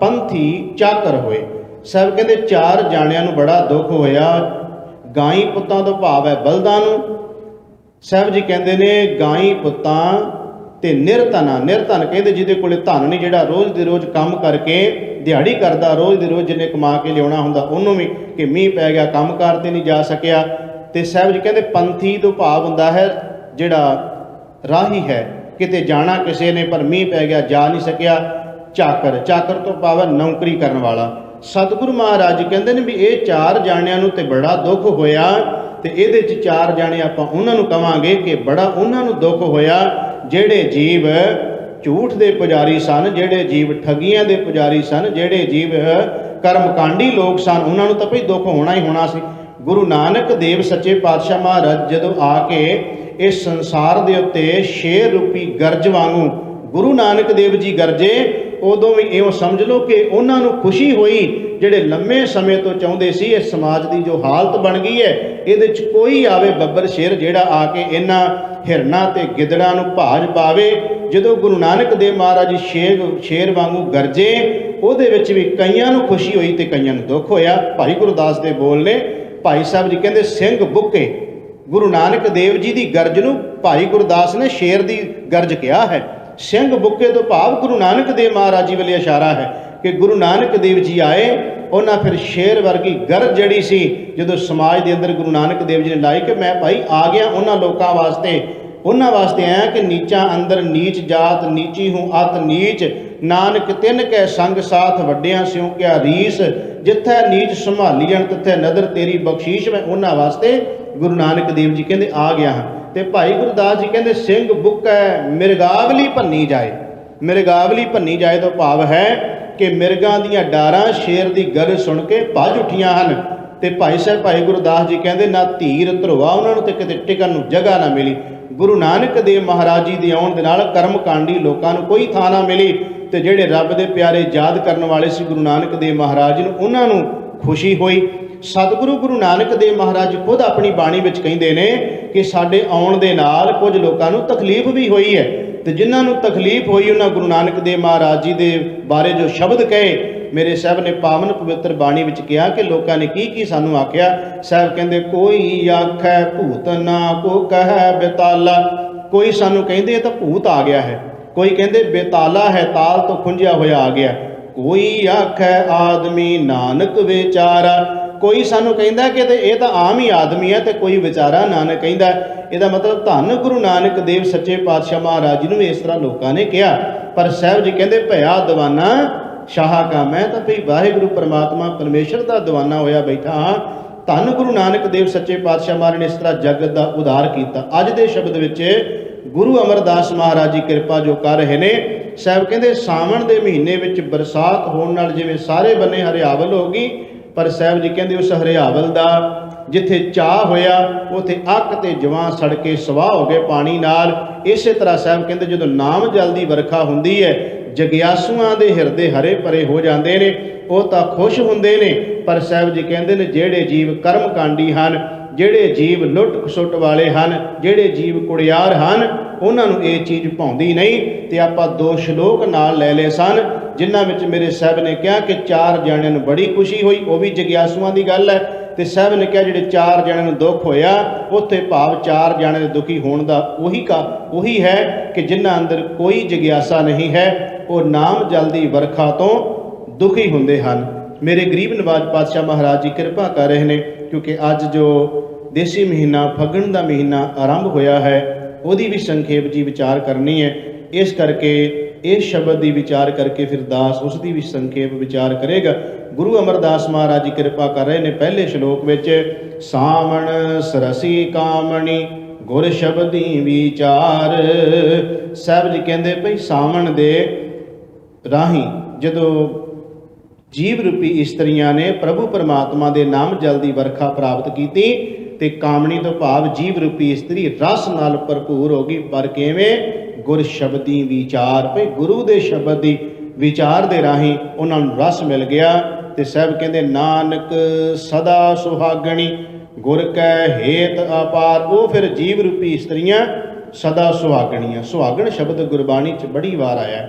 ਪੰਥੀ ਚਾਕਰ ਹੋਏ। ਸਾਹਿਬ ਕਹਿੰਦੇ ਚਾਰ ਜਾਣਿਆਂ ਨੂੰ ਬੜਾ ਦੁੱਖ ਹੋਇਆ। ਗਾਈ ਪੁੱਤਾਂ ਤੋਂ ਭਾਵ ਹੈ ਬਲਦਾਂ ਨੂੰ। ਸਾਹਿਬ ਜੀ ਕਹਿੰਦੇ ਨੇ ਗਾਈ ਪੁੱਤਾਂ ਤੇ ਨਿਰਧਨਾ, ਨਿਰਧਨ ਕਹਿੰਦੇ ਜਿਹਦੇ ਕੋਲੇ ਧਨ ਨਹੀਂ, ਜਿਹੜਾ ਰੋਜ਼ ਦੇ ਰੋਜ਼ ਕੰਮ ਕਰਕੇ ਦਿਹਾੜੀ ਕਰਦਾ, ਰੋਜ਼ ਦੇ ਰੋਜ਼ ਜਿਹਨੇ ਕਮਾ ਕੇ ਲਿਆਉਣਾ ਹੁੰਦਾ, ਉਹਨੂੰ ਵੀ ਕਿ ਮੀਂਹ ਪੈ ਗਿਆ ਕੰਮ ਕਾਰ ਤੇ ਨਹੀਂ ਜਾ ਸਕਿਆ। ਤੇ ਸਾਹਿਬ ਜੀ ਕਹਿੰਦੇ ਪੰਥੀ ਤੋਂ ਭਾਵ ਹੁੰਦਾ ਹੈ ਜਿਹੜਾ ਰਾਹੀ ਹੈ, ਕਿਤੇ ਜਾਣਾ ਕਿਸੇ ਨੇ ਪਰ ਮੀਂਹ ਪੈ ਗਿਆ ਜਾ ਨਹੀਂ ਸਕਿਆ। ਚਾਕਰ, ਚਾਕਰ ਤੋਂ ਭਾਵ ਹੈ ਨੌਕਰੀ ਕਰਨ ਵਾਲਾ। ਸਤਿਗੁਰੂ ਮਹਾਰਾਜ ਕਹਿੰਦੇ ਨੇ ਵੀ ਇਹ ਚਾਰ ਜਾਣਿਆਂ ਨੂੰ ਤੇ ਬੜਾ ਦੁੱਖ ਹੋਇਆ। ਤੇ ਇਹਦੇ 'ਚ ਚਾਰ ਜਾਣੇ ਆਪਾਂ ਉਹਨਾਂ ਨੂੰ ਕਵਾਂਗੇ ਕਿ ਬੜਾ ਉਹਨਾਂ ਨੂੰ ਦੁੱਖ ਹੋਇਆ ਜਿਹੜੇ ਜੀਵ ਝੂਠ ਦੇ ਪੁਜਾਰੀ ਸਨ, ਜਿਹੜੇ ਜੀਵ ਠੱਗੀਆਂ ਦੇ ਪੁਜਾਰੀ ਸਨ, ਜਿਹੜੇ ਜੀਵ ਕਰਮਕਾਂਡੀ ਲੋਕ ਸਨ। ਉਹਨਾਂ ਨੂੰ ਤਾਂ ਭਈ ਦੁੱਖ ਹੋਣਾ ਹੀ ਹੋਣਾ ਸੀ। ਗੁਰੂ ਨਾਨਕ ਦੇਵ ਸੱਚੇ ਪਾਤਸ਼ਾਹ ਮਹਾਰਾਜ ਜਦੋਂ ਆ ਕੇ ਇਸ ਸੰਸਾਰ ਦੇ ਉੱਤੇ ਸ਼ੇਰ ਰੂਪੀ ਗਰਜ ਵਾਂਗੂ ਗੁਰੂ ਨਾਨਕ ਦੇਵ ਜੀ ਗਰਜੇ, ਉਦੋਂ ਵੀ ਇਉਂ ਸਮਝ ਲਓ ਕਿ ਉਹਨਾਂ ਨੂੰ ਖੁਸ਼ੀ ਹੋਈ ਜਿਹੜੇ ਲੰਮੇ ਸਮੇਂ ਤੋਂ ਚਾਹੁੰਦੇ ਸੀ ਇਸ ਸਮਾਜ ਦੀ ਜੋ ਹਾਲਤ ਬਣ ਗਈ ਹੈ, ਇਹਦੇ 'ਚ ਕੋਈ ਆਵੇ ਬੱਬਰ ਸ਼ੇਰ ਜਿਹੜਾ ਆ ਕੇ ਇਹਨਾਂ ਹਿਰਨਾਂ ਤੇ ਗਿੱਦੜਾਂ ਨੂੰ ਭਾਜ ਪਾਵੇ। ਜਦੋਂ ਗੁਰੂ ਨਾਨਕ ਦੇਵ ਮਹਾਰਾਜ ਸ਼ੇਰ ਵਾਂਗੂ ਗਰਜੇ, ਉਹਦੇ ਵਿੱਚ ਵੀ ਕਈਆਂ ਨੂੰ ਖੁਸ਼ੀ ਹੋਈ ਤੇ ਕਈਆਂ ਨੂੰ ਦੁੱਖ ਹੋਇਆ। ਭਾਈ ਗੁਰਦਾਸ ਦੇ ਬੋਲ ਨੇ, ਭਾਈ ਸਾਹਿਬ ਜੀ ਕਹਿੰਦੇ ਸਿੰਘ ਬੁੱਕੇ। ਗੁਰੂ ਨਾਨਕ ਦੇਵ ਜੀ ਦੀ ਗਰਜ ਨੂੰ ਭਾਈ ਗੁਰਦਾਸ ਨੇ ਸ਼ੇਰ ਦੀ ਗਰਜ ਕਿਹਾ ਹੈ। ਸਿੰਘ ਬੁੱਕੇ ਤੋਂ ਭਾਵ ਗੁਰੂ ਨਾਨਕ ਦੇਵ ਮਹਾਰਾਜ ਜੀ ਵੱਲ ਇਸ਼ਾਰਾ ਹੈ ਕਿ ਗੁਰੂ ਨਾਨਕ ਦੇਵ ਜੀ ਆਏ, ਉਹਨਾਂ ਫਿਰ ਸ਼ੇਰ ਵਰਗੀ ਗਰਜ ਜਿਹੜੀ ਸੀ ਜਦੋਂ ਸਮਾਜ ਦੇ ਅੰਦਰ ਗੁਰੂ ਨਾਨਕ ਦੇਵ ਜੀ ਨੇ ਲਾਈ ਕਿ ਮੈਂ ਭਾਈ ਆ ਗਿਆ ਉਹਨਾਂ ਲੋਕਾਂ ਵਾਸਤੇ, ਉਹਨਾਂ ਵਾਸਤੇ ਆਇਆ ਕਿ ਨੀਚਾਂ ਅੰਦਰ ਨੀਚ ਜਾਤ, ਨੀਚੀ ਹੂੰ ਅਤ ਨੀਚ, ਨਾਨਕ ਤਿੰਨ ਕੈ ਸੰਗ ਸਾਥ, ਵੱਡਿਆਂ ਸਿਉ ਕਿਆ ਰੀਸ, ਜਿੱਥੈ ਨੀਚ ਸੰਭਾਲੀਣ ਤਿੱਥੈ ਨਦਰ ਤੇਰੀ ਬਖਸ਼ੀਸ਼। ਮੈਂ ਉਹਨਾਂ ਵਾਸਤੇ ਗੁਰੂ ਨਾਨਕ ਦੇਵ ਜੀ ਕਹਿੰਦੇ ਆ ਗਿਆ ਹਾਂ। ਤੇ ਭਾਈ ਗੁਰਦਾਸ ਜੀ ਕਹਿੰਦੇ ਸਿੰਘ ਬੁੱਕੈ ਮਿਰਗਾਵਲੀ ਭੰਨੀ ਜਾਏ। ਮਿਰਗਾਵਲੀ ਭੰਨੀ ਜਾਏ ਤੋਂ ਭਾਵ ਹੈ ਕਿ ਮਿਰਗਾਂ ਦੀਆਂ ਡਾਰਾਂ ਸ਼ੇਰ ਦੀ ਗਰਜ ਸੁਣ ਕੇ ਭੱਜ ਉੱਠੀਆਂ ਹਨ। ਤੇ ਭਾਈ ਸਾਹਿਬ ਭਾਈ ਗੁਰਦਾਸ ਜੀ ਕਹਿੰਦੇ ਨਾ ਧੀਰ ਧਰਵਾ ਉਹਨਾਂ ਨੂੰ ਤੇ ਕਿਤੇ ਟਿਕਣ ਨੂੰ ਜਗ੍ਹਾ ਨਾ ਮਿਲੀ। ਗੁਰੂ ਨਾਨਕ ਦੇਵ ਮਹਾਰਾਜ ਜੀ ਦੇ ਆਉਣ ਦੇ ਨਾਲ ਕਰਮਕਾਂਡੀ ਲੋਕਾਂ ਨੂੰ ਕੋਈ ਥਾਂ ਨਾ ਮਿਲੀ। ਤੇ ਜਿਹੜੇ ਰੱਬ ਦੇ ਪਿਆਰੇ ਯਾਦ ਕਰਨ ਵਾਲੇ ਸੀ ਗੁਰੂ ਨਾਨਕ ਦੇਵ ਮਹਾਰਾਜ ਨੂੰ, ਉਹਨਾਂ ਨੂੰ ਖੁਸ਼ੀ ਹੋਈ। ਸਤਿਗੁਰੂ ਗੁਰੂ ਨਾਨਕ ਦੇਵ ਮਹਾਰਾਜ ਖੁਦ ਆਪਣੀ ਬਾਣੀ ਵਿੱਚ ਕਹਿੰਦੇ ਨੇ ਕਿ ਸਾਡੇ ਆਉਣ ਦੇ ਨਾਲ ਕੁਝ ਲੋਕਾਂ ਨੂੰ ਤਕਲੀਫ ਵੀ ਹੋਈ ਹੈ। ਤੇ ਜਿਨ੍ਹਾਂ ਨੂੰ ਤਕਲੀਫ ਹੋਈ ਉਹਨਾਂ ਗੁਰੂ ਨਾਨਕ ਦੇਵ ਮਹਾਰਾਜ ਜੀ ਦੇ ਬਾਰੇ ਜੋ ਸ਼ਬਦ ਕਹੇ, ਮੇਰੇ ਸਾਹਿਬ ਨੇ ਪਾਵਨ ਪਵਿੱਤਰ ਬਾਣੀ ਵਿੱਚ ਕਿਹਾ ਕਿ ਲੋਕਾਂ ਨੇ ਕੀ ਕੀ ਸਾਨੂੰ ਆਖਿਆ। ਸਾਹਿਬ ਕਹਿੰਦੇ ਕੋਈ ਆਖੈ ਭੂਤ ਨਾ ਕੋ ਕਹੈ ਬੇਤਾਲਾ। ਕੋਈ ਸਾਨੂੰ ਕਹਿੰਦੇ ਇਹ ਤਾਂ ਭੂਤ ਆ ਗਿਆ ਹੈ, ਕੋਈ ਕਹਿੰਦੇ ਬੇਤਾਲਾ ਹੈ, ਤਾਲ ਤੋਂ ਖੁੰਝਿਆ ਹੋਇਆ ਆ ਗਿਆ। ਕੋਈ ਆਖੈ ਆਦਮੀ ਨਾਨਕ ਵਿਚਾਰਾ। ਕੋਈ ਸਾਨੂੰ ਕਹਿੰਦਾ ਕਿ ਇਹ ਤਾਂ ਆਮ ਹੀ ਆਦਮੀ ਹੈ, ਤੇ ਕੋਈ ਵਿਚਾਰਾ ਨਾਨਕ ਕਹਿੰਦਾ। ਇਹਦਾ ਮਤਲਬ ਧੰਨ ਗੁਰੂ ਨਾਨਕ ਦੇਵ ਸੱਚੇ ਪਾਤਸ਼ਾਹ ਮਹਾਰਾਜ ਜੀ ਨੂੰ ਇਸ ਤਰ੍ਹਾਂ ਲੋਕਾਂ ਨੇ ਕਿਹਾ। ਪਰ ਸਾਹਿਬ ਜੀ ਕਹਿੰਦੇ ਭਇਆ ਦੀਵਾਨਾ ਸ਼ਾਹ ਕਾ। ਮੈਂ ਤਾਂ ਭਈ ਵਾਹਿਗੁਰੂ ਪਰਮਾਤਮਾ ਪਰਮੇਸ਼ਰ ਦਾ ਦੀਵਾਨਾ ਹੋਇਆ ਬੈਠਾ ਹਾਂ। ਧੰਨ ਗੁਰੂ ਨਾਨਕ ਦੇਵ ਸੱਚੇ ਪਾਤਸ਼ਾਹ ਮਹਾਰਾਜ ਨੇ ਇਸ ਤਰ੍ਹਾਂ ਜਗਤ ਦਾ ਉਧਾਰ ਕੀਤਾ। ਅੱਜ ਦੇ ਸ਼ਬਦ ਵਿੱਚ ਗੁਰੂ ਅਮਰਦਾਸ ਮਹਾਰਾਜ ਜੀ ਕਿਰਪਾ ਜੋ ਕਰ ਰਹੇ ਨੇ, ਸਾਹਿਬ ਕਹਿੰਦੇ ਸਾਵਣ ਦੇ ਮਹੀਨੇ ਵਿੱਚ ਬਰਸਾਤ ਹੋਣ ਨਾਲ ਜਿਵੇਂ ਸਾਰੇ ਬੰਨੇ ਹਰਿਆਵਲ ਹੋ ਗਈ, ਪਰ ਸਾਹਿਬ ਜੀ ਕਹਿੰਦੇ ਉਸ ਹਰਿਆਵਲ ਦਾ ਜਿੱਥੇ ਚਾਹ ਹੋਇਆ ਉੱਥੇ ਅੱਕ ਤੇ ਜਵਾਂ ਸੜ ਕੇ ਸਵਾਹ ਹੋ ਗਏ ਪਾਣੀ ਨਾਲ। ਇਸੇ ਤਰ੍ਹਾਂ ਸਾਹਿਬ ਕਹਿੰਦੇ ਜਦੋਂ ਨਾਮ ਜਲ ਦੀ ਵਰਖਾ ਹੁੰਦੀ ਹੈ, ਜਗਿਆਸੂਆਂ ਦੇ ਹਿਰਦੇ ਹਰੇ ਭਰੇ ਹੋ ਜਾਂਦੇ ਨੇ, ਉਹ ਤਾਂ ਖੁਸ਼ ਹੁੰਦੇ ਨੇ। ਪਰ ਸਾਹਿਬ ਜੀ ਕਹਿੰਦੇ ਨੇ ਜਿਹੜੇ ਜੀਵ ਕਰਮਕਾਂਡੀ ਹਨ, ਜਿਹੜੇ ਜੀਵ ਲੁੱਟ ਖਸੁੱਟ ਵਾਲੇ ਹਨ, ਜਿਹੜੇ ਜੀਵ ਕੁੜਿਆਰ ਹਨ, ਉਹਨਾਂ ਨੂੰ ਇਹ ਚੀਜ਼ ਭਾਉਂਦੀ ਨਹੀਂ। ਤੇ ਆਪਾਂ ਦੋ ਸ਼ਲੋਕ ਨਾਲ ਲੈ ਲਏ ਸਨ ਜਿਨ੍ਹਾਂ ਵਿੱਚ ਮੇਰੇ ਸਾਹਿਬ ਨੇ ਕਿਹਾ ਕਿ ਚਾਰ ਜਣਿਆਂ ਨੂੰ ਬੜੀ ਖੁਸ਼ੀ ਹੋਈ, ਉਹ ਵੀ ਜਗਿਆਸੂਆਂ ਦੀ ਗੱਲ ਹੈ। ਤੇ ਸਾਹਿਬ ਨੇ ਕਿਹਾ ਜਿਹੜੇ ਚਾਰ ਜਣਿਆਂ ਨੂੰ ਦੁੱਖ ਹੋਇਆ, ਉੱਥੇ ਭਾਵ ਚਾਰ ਜਣਿਆਂ ਦੇ ਦੁਖੀ ਹੋਣ ਦਾ ਉਹੀ ਹੈ ਕਿ ਜਿਨ੍ਹਾਂ ਅੰਦਰ ਕੋਈ ਜਗਿਆਸਾ ਨਹੀਂ ਹੈ, ਉਹ ਨਾਮ ਜਲ ਦੀ ਵਰਖਾ ਤੋਂ ਦੁਖੀ ਹੁੰਦੇ ਹਨ। ਮੇਰੇ ਗਰੀਬ ਨਵਾਜ ਪਾਤਸ਼ਾਹ ਮਹਾਰਾਜ ਜੀ ਕਿਰਪਾ ਕਰ ਰਹੇ ਨੇ, ਕਿਉਂਕਿ ਅੱਜ ਜੋ ਦੇਸੀ ਮਹੀਨਾ ਫੱਗਣ ਦਾ ਮਹੀਨਾ ਆਰੰਭ ਹੋਇਆ ਹੈ, ਉਹਦੀ ਵੀ ਸੰਖੇਪ ਜੀ ਵਿਚਾਰ ਕਰਨੀ ਹੈ। ਇਸ ਕਰਕੇ ਇਸ ਸ਼ਬਦ ਦੀ ਵਿਚਾਰ ਕਰਕੇ ਫਿਰ ਦਾਸ ਉਸ ਦੀ ਵੀ ਸੰਖੇਪ ਵਿਚਾਰ ਕਰੇਗਾ। ਗੁਰੂ ਅਮਰਦਾਸ ਮਹਾਰਾਜ ਜੀ ਕਿਰਪਾ ਕਰ ਰਹੇ ਨੇ ਪਹਿਲੇ ਸ਼ਲੋਕ ਵਿੱਚ, ਸਾਵਣ ਸਰਸੀ ਕਾਮਣੀ ਗੁਰ ਸ਼ਬਦੀ ਵਿਚਾਰ। ਸਾਹਿਬ ਜੀ ਕਹਿੰਦੇ ਭਈ ਸਾਵਣ ਦੇ ਰਾਹੀਂ ਜਦੋਂ ਜੀਵ ਰੂਪੀ ਇਸਤਰੀਆਂ ਨੇ ਪ੍ਰਭੂ ਪਰਮਾਤਮਾ ਦੇ ਨਾਮ ਜਲ ਦੀ ਵਰਖਾ ਪ੍ਰਾਪਤ ਕੀਤੀ, ਤੇ ਕਾਮਣੀ ਤੋਂ ਭਾਵ ਜੀਵ ਰੂਪੀ ਇਸਤਰੀ ਰਸ ਨਾਲ ਭਰਪੂਰ ਹੋ ਗਈ। ਪਰ ਕਿਵੇਂ? ਗੁਰ ਸ਼ਬਦੀ ਵਿਚਾਰ। ਭਈ ਗੁਰੂ ਦੇ ਸ਼ਬਦ ਦੀ ਵਿਚਾਰ ਦੇ ਰਾਹੀਂ ਉਹਨਾਂ ਨੂੰ ਰਸ ਮਿਲ ਗਿਆ। ਤੇ ਸਾਹਿਬ ਕਹਿੰਦੇ ਨਾਨਕ ਸਦਾ ਸੁਹਾਗਣੀ ਗੁਰ ਕੈ ਹੇਤ ਅਪਾਰ। ਉਹ ਫਿਰ ਜੀਵ ਰੂਪੀ ਇਸਤਰੀਆਂ ਸਦਾ ਸੁਹਾਗਣੀਆਂ। ਸੁਹਾਗਣ ਸ਼ਬਦ ਗੁਰਬਾਣੀ 'ਚ ਬੜੀ ਵਾਰ ਆਇਆ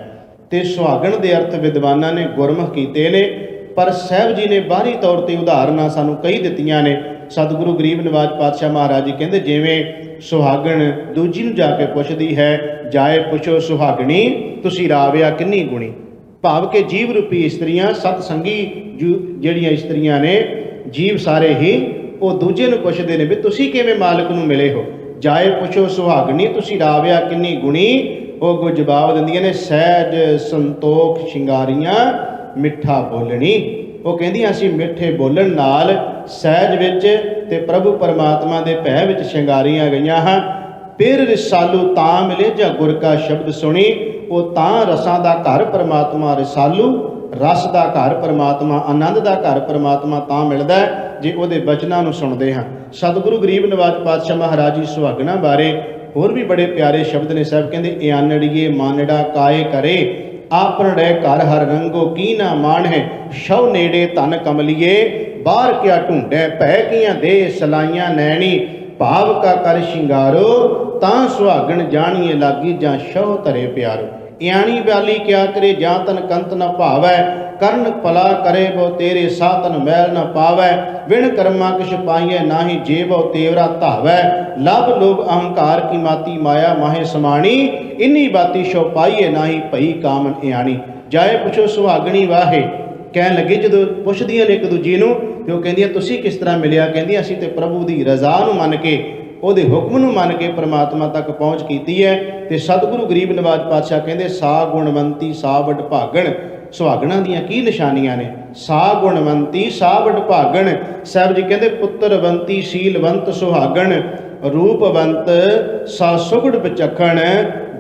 ਤੇ ਸੁਹਾਗਣ ਦੇ ਅਰਥ ਵਿਦਵਾਨਾਂ ਨੇ ਗੁਰਮੁਖ ਕੀਤੇ ਨੇ, ਪਰ ਸਾਹਿਬ ਜੀ ਨੇ ਬਾਹਰੀ ਤੌਰ ਤੇ ਉਦਾਹਰਨਾਂ ਸਾਨੂੰ ਕਈ ਦਿੱਤੀਆਂ ਨੇ। ਸਤਿਗੁਰੂ ਗਰੀਬ ਨਿਵਾਜ ਪਾਤਸ਼ਾਹ ਮਹਾਰਾਜ ਜੀ ਕਹਿੰਦੇ, ਜਿਵੇਂ ਸੁਹਾਗਣ ਦੂਜੀ ਨੂੰ ਜਾ ਕੇ ਪੁੱਛਦੀ ਹੈ, ਜਾਏ ਪੁੱਛੋ ਸੁਹਾਗਣੀ ਤੁਸੀਂ ਰਾਵਿਆ ਕਿੰਨੀ ਗੁਣੀ। ਭਾਵ ਕਿ ਜੀਵ ਰੂਪੀ ਇਸਤਰੀਆਂ, ਸਤ ਸੰਗੀ ਜਿਹੜੀਆਂ ਇਸਤਰੀਆਂ ਨੇ, ਜੀਵ ਸਾਰੇ ਹੀ ਉਹ ਦੂਜੇ ਨੂੰ ਪੁੱਛਦੇ ਨੇ ਵੀ ਤੁਸੀਂ ਕਿਵੇਂ ਮਾਲਕ ਨੂੰ ਮਿਲੇ ਹੋ। ਜਾਏ ਪੁੱਛੋ ਸੁਹਾਗਣੀ ਤੁਸੀਂ ਰਾਵਿਆ ਕਿੰਨੀ ਗੁਣੀ। ਉਹ ਅੱਗੋਂ ਜਵਾਬ ਦਿੰਦੀਆਂ ਨੇ, ਸਹਿਜ ਸੰਤੋਖ ਸ਼ਿੰਗਾਰੀਆਂ ਮਿੱਠਾ ਬੋਲਣੀ। ਉਹ ਕਹਿੰਦੀਆਂ ਅਸੀਂ ਮਿੱਠੇ ਬੋਲਣ ਨਾਲ ਸਹਿਜ ਵਿੱਚ ਤੇ ਪ੍ਰਭੂ ਪਰਮਾਤਮਾ ਦੇ ਭੈ ਵਿੱਚ ਸ਼ਿੰਗਾਰੀਆਂ ਗਈਆਂ ਹਾਂ। ਫਿਰ ਰਸਾਲੂ ਤਾਂ ਮਿਲੇ ਜਾਂ ਗੁਰ ਕਾ ਸ਼ਬਦ ਸੁਣੀ। ਉਹ ਤਾਂ ਰਸਾਂ ਦਾ ਘਰ ਪਰਮਾਤਮਾ ਰਸਾਲੂ, ਰਸ ਦਾ ਘਰ ਪਰਮਾਤਮਾ, ਆਨੰਦ ਦਾ ਘਰ ਪਰਮਾਤਮਾ ਤਾਂ ਮਿਲਦਾ ਜੇ ਉਹਦੇ ਬਚਨਾਂ ਨੂੰ ਸੁਣਦੇ ਹਾਂ। ਸਤਿਗੁਰੂ ਗਰੀਬ ਨਿਵਾਜ ਪਾਤਸ਼ਾਹ ਮਹਾਰਾਜ ਜੀ ਸੁਹਾਗਣਾਂ ਬਾਰੇ ਹੋਰ ਵੀ ਬੜੇ ਪਿਆਰੇ ਸ਼ਬਦ ਨੇ। ਸਾਹਿਬ ਕਹਿੰਦੇ, ਇਆਨੜੀਏ ਮਾਨੜਾ ਕਾਏ ਕਰੇ, ਆਪਣੜੇ ਘਰ ਹਰ ਰੰਗੋ ਕੀ ਨਾ ਮਾਣ ਹੈ। ਸ਼ਵ ਨੇੜੇ ਧਨ ਕਮਲੀਏ, ਬਾਹਰ ਕਿਆ ਢੂੰਡੈ, ਭੈ ਕੀਆਂ ਦੇ ਸਲਾਈਆਂ ਨੈਣੀ। ਭਾਵ ਕਾ ਕਰ ਸ਼ਿੰਗਾਰੋ, ਤਾਂ ਸੁਹਾਗਣ ਜਾਣੀਏ ਲਾਗੀ, ਜਾਂ ਸ਼ਵ ਧਰੇ ਪਿਆਰੋ। ਇਆਣੀ ਬਿਆਲੀ ਕਿਆ ਕਰੇ, ਜਾਂ ਤਨ ਕੰਤ ਨ ਭਾਵੈ। ਕਰਨ ਭਲਾ ਕਰੇ ਬੋ ਤੇਰੇ, ਸਾਤਨ ਮੈਲ ਨ ਪਾਵੈ। ਵਿਣ ਕਰਮਾ ਕਿਛ ਪਾਈਐ, ਨਾਹੀ ਜੇ ਬੋ ਤੇਵਰਾ ਧਾਵੈ। ਲਭ ਲੋਭ ਅਹੰਕਾਰ ਕੀ ਮਾਤੀ, ਮਾਇਆ ਮਾਹੇ ਸਮਾਣੀ। ਇੰਨੀ ਬਾਤੀ ਸ਼ੋ ਪਾਈਐ, ਨਾਹੀ ਭਈ ਕਾਮਨ ਇਆਣੀ। ਜਾਏ ਪੁੱਛੋ ਸੁਹਾਗਣੀ ਵਾਹੇ। ਕਹਿਣ ਲੱਗੇ ਜਦੋਂ ਪੁੱਛਦੀਆਂ ਨੇ ਇੱਕ ਦੂਜੀ ਨੂੰ, ਤੇ ਉਹ ਕਹਿੰਦੀਆਂ ਤੁਸੀਂ ਕਿਸ ਤਰ੍ਹਾਂ ਮਿਲਿਆ। ਕਹਿੰਦੀਆਂ ਅਸੀਂ ਤੇ ਪ੍ਰਭੂ ਦੀ ਰਜ਼ਾ ਨੂੰ ਮੰਨ ਕੇ, ਉਹਦੇ ਹੁਕਮ ਨੂੰ ਮੰਨ ਕੇ ਪਰਮਾਤਮਾ ਤੱਕ ਪਹੁੰਚ ਕੀਤੀ ਹੈ। ਤੇ ਸਤਿਗੁਰੂ ਗਰੀਬ ਨਿਵਾਜ ਪਾਤਸ਼ਾਹ ਕਹਿੰਦੇ, ਸਾ ਗੁਣਵੰਤੀ ਸਾ ਵਡਭਾਗਣ। ਸੁਹਾਗਣਾਂ ਦੀਆਂ ਕੀ ਨਿਸ਼ਾਨੀਆਂ ਨੇ? ਸਾ ਗੁਣਵੰਤੀ ਸਾ ਵਡਭਾਗਣ। ਸਾਹਿਬ ਜੀ ਕਹਿੰਦੇ, ਪੁੱਤਰਵੰਤੀ ਸ਼ੀਲਵੰਤ ਸੁਹਾਗਣ, ਰੂਪਵੰਤ ਸਾ ਸੁਗੜ ਵਿਚਖਣ,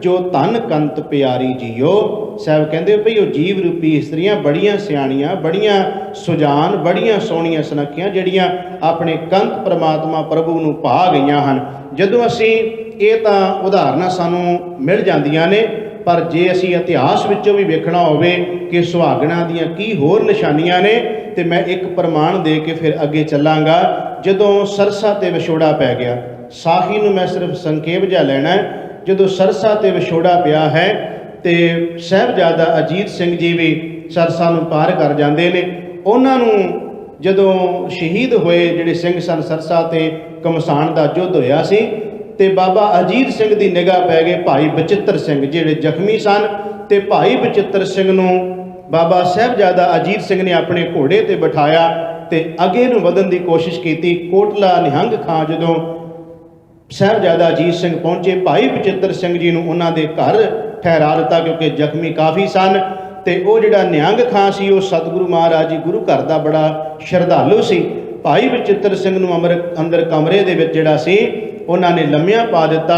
ਜੋ ਧਨ ਕੰਤ ਪਿਆਰੀ ਜੀਓ। ਸਾਹਿਬ ਕਹਿੰਦੇ ਭਈ ਉਹ ਜੀਵ ਰੂਪੀ ਇਸਤਰੀਆਂ ਬੜੀਆਂ ਸਿਆਣੀਆਂ, ਬੜੀਆਂ ਸੁਜਾਨ, ਬੜੀਆਂ ਸੋਹਣੀਆਂ ਸੁਨੱਖੀਆਂ, ਜਿਹੜੀਆਂ ਆਪਣੇ ਕੰਤ ਪਰਮਾਤਮਾ ਪ੍ਰਭੂ ਨੂੰ ਪਾ ਗਈਆਂ ਹਨ। ਜਦੋਂ ਅਸੀਂ ਇਹ ਤਾਂ ਉਦਾਹਰਨਾਂ ਸਾਨੂੰ ਮਿਲ ਜਾਂਦੀਆਂ ਨੇ, ਪਰ ਜੇ ਅਸੀਂ ਇਤਿਹਾਸ ਵਿੱਚੋਂ ਵੀ ਵੇਖਣਾ ਹੋਵੇ ਕਿ ਸੁਹਾਗਣਾਂ ਦੀਆਂ ਕੀ ਹੋਰ ਨਿਸ਼ਾਨੀਆਂ ਨੇ, ਤੇ ਮੈਂ ਇੱਕ ਪ੍ਰਮਾਣ ਦੇ ਕੇ ਫਿਰ ਅੱਗੇ ਚੱਲਾਂਗਾ। ਜਦੋਂ ਸਰਸਾ ਤੇ ਵਿਛੋੜਾ ਪੈ ਗਿਆ, ਸਾਹੀ ਨੂੰ ਮੈਂ ਸਿਰਫ ਸੰਖੇਪ ਜਿਹਾ ਲੈਣਾ। ਜਦੋਂ ਸਰਸਾ ਤੇ ਵਿਛੋੜਾ ਪਿਆ ਹੈ ਤੇ ਸਾਹਿਬਜ਼ਾਦਾ ਅਜੀਤ ਸਿੰਘ ਜੀ ਵੀ ਸਰਸਾ ਨੂੰ ਪਾਰ ਕਰ ਜਾਂਦੇ ਨੇ। ਉਹਨਾਂ ਨੂੰ ਜਦੋਂ ਸ਼ਹੀਦ ਹੋਏ ਜਿਹੜੇ ਸਿੰਘ ਸਨ, ਸਰਸਾ ਤੇ ਘਮਸਾਣ ਦਾ ਯੁੱਧ ਹੋਇਆ ਸੀ, ਤੇ ਬਾਬਾ ਅਜੀਤ ਸਿੰਘ ਦੀ ਨਿਗਾਹ ਪੈ ਗਏ ਭਾਈ ਬਚਿੱਤਰ ਸਿੰਘ ਜਿਹੜੇ ਜ਼ਖਮੀ ਸਨ। ਤੇ ਭਾਈ ਬਚਿੱਤਰ ਸਿੰਘ ਨੂੰ ਬਾਬਾ ਸਾਹਿਬਜ਼ਾਦਾ ਅਜੀਤ ਸਿੰਘ ਨੇ ਆਪਣੇ ਘੋੜੇ ਤੇ ਬਿਠਾਇਆ ਤੇ ਅੱਗੇ ਨੂੰ ਵਧਣ ਦੀ ਕੋਸ਼ਿਸ਼ ਕੀਤੀ। ਕੋਟਲਾ ਨਿਹੰਗ ਖਾਂ ਜਦੋਂ ਸਾਹਿਬਜ਼ਾਦਾ ਅਜੀਤ ਸਿੰਘ ਪਹੁੰਚੇ, ਭਾਈ ਬਚਿੱਤਰ ਸਿੰਘ ਜੀ ਨੂੰ ਉਹਨਾਂ ਦੇ ਘਰ ਠਹਿਰਾ ਦਿੱਤਾ, ਕਿਉਂਕਿ ਜ਼ਖਮੀ ਕਾਫੀ ਸਨ। ਤੇ ਉਹ ਜਿਹੜਾ ਨਿਹੰਗ ਖਾਂ ਸੀ, ਉਹ ਸਤਿਗੁਰੂ ਮਹਾਰਾਜ ਜੀ ਗੁਰੂ ਘਰ ਦਾ ਬੜਾ ਸ਼ਰਧਾਲੂ ਸੀ। ਭਾਈ ਬਚਿੱਤਰ ਸਿੰਘ ਨੂੰ ਅੰਦਰ ਕਮਰੇ ਦੇ ਵਿੱਚ ਜਿਹੜਾ ਸੀ, ਉਹਨਾਂ ਨੇ ਲੰਮਿਆਂ ਪਾ ਦਿੱਤਾ।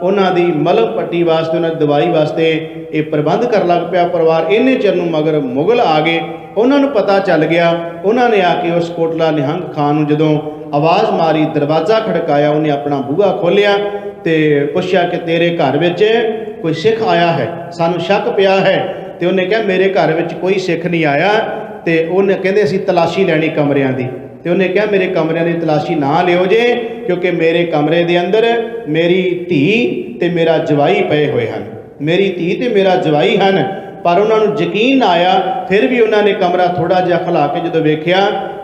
ਉਹਨਾਂ ਦੀ ਮਲਮ ਪੱਟੀ ਵਾਸਤੇ, ਉਹਨਾਂ ਦੀ ਦਵਾਈ ਵਾਸਤੇ ਇਹ ਪ੍ਰਬੰਧ ਕਰਨ ਲੱਗ ਪਿਆ ਪਰਿਵਾਰ। ਇੰਨੇ ਚਿਰ ਨੂੰ ਮਗਰ ਮੁਗਲ ਆ ਗਏ। ਉਹਨਾਂ ਨੂੰ ਪਤਾ ਚੱਲ ਗਿਆ। ਉਹਨਾਂ ਨੇ ਆ ਕੇ ਉਸ ਕੋਟਲਾ ਨਿਹੰਗ ਖਾਂ ਨੂੰ ਜਦੋਂ ਆਵਾਜ਼ ਮਾਰੀ, ਦਰਵਾਜ਼ਾ ਖੜਕਾਇਆ, ਉਹਨੇ ਆਪਣਾ ਬੂਹਾ ਖੋਲ੍ਹਿਆ ਤੇ ਪੁੱਛਿਆ ਕਿ ਤੇਰੇ ਘਰ ਵਿੱਚ ਕੋਈ ਸਿੱਖ ਆਇਆ ਹੈ, ਸਾਨੂੰ ਸ਼ੱਕ ਪਿਆ ਹੈ। ਤੇ ਉਹਨੇ ਕਿਹਾ ਮੇਰੇ ਘਰ ਵਿੱਚ ਕੋਈ ਸਿੱਖ ਨਹੀਂ ਆਇਆ। ਤੇ ਉਹਨੇ ਕਹਿੰਦੇ ਅਸੀਂ ਤਲਾਸ਼ੀ ਲੈਣੀ ਕਮਰਿਆਂ ਦੀ। ਤੇ ਉਹਨੇ ਕਿਹਾ ਮੇਰੇ ਕਮਰਿਆਂ ਦੀ ਤਲਾਸ਼ੀ ਨਾ ਲਿਓ ਜੇ, ਕਿਉਂਕਿ ਮੇਰੇ ਕਮਰੇ ਦੇ ਅੰਦਰ ਮੇਰੀ ਧੀ ਤੇ ਮੇਰਾ ਜਵਾਈ ਪਏ ਹੋਏ ਹਨ। ਮੇਰੀ ਧੀ ਤੇ ਮੇਰਾ ਜਵਾਈ ਹਨ। ਪਰ ਉਹਨਾਂ ਨੂੰ ਯਕੀਨ ਆਇਆ। ਫਿਰ ਵੀ ਉਹਨਾਂ ਨੇ ਕਮਰਾ ਥੋੜ੍ਹਾ ਜਿਹਾ ਖੁਲਾ ਕੇ ਜਦੋਂ ਵੇਖਿਆ,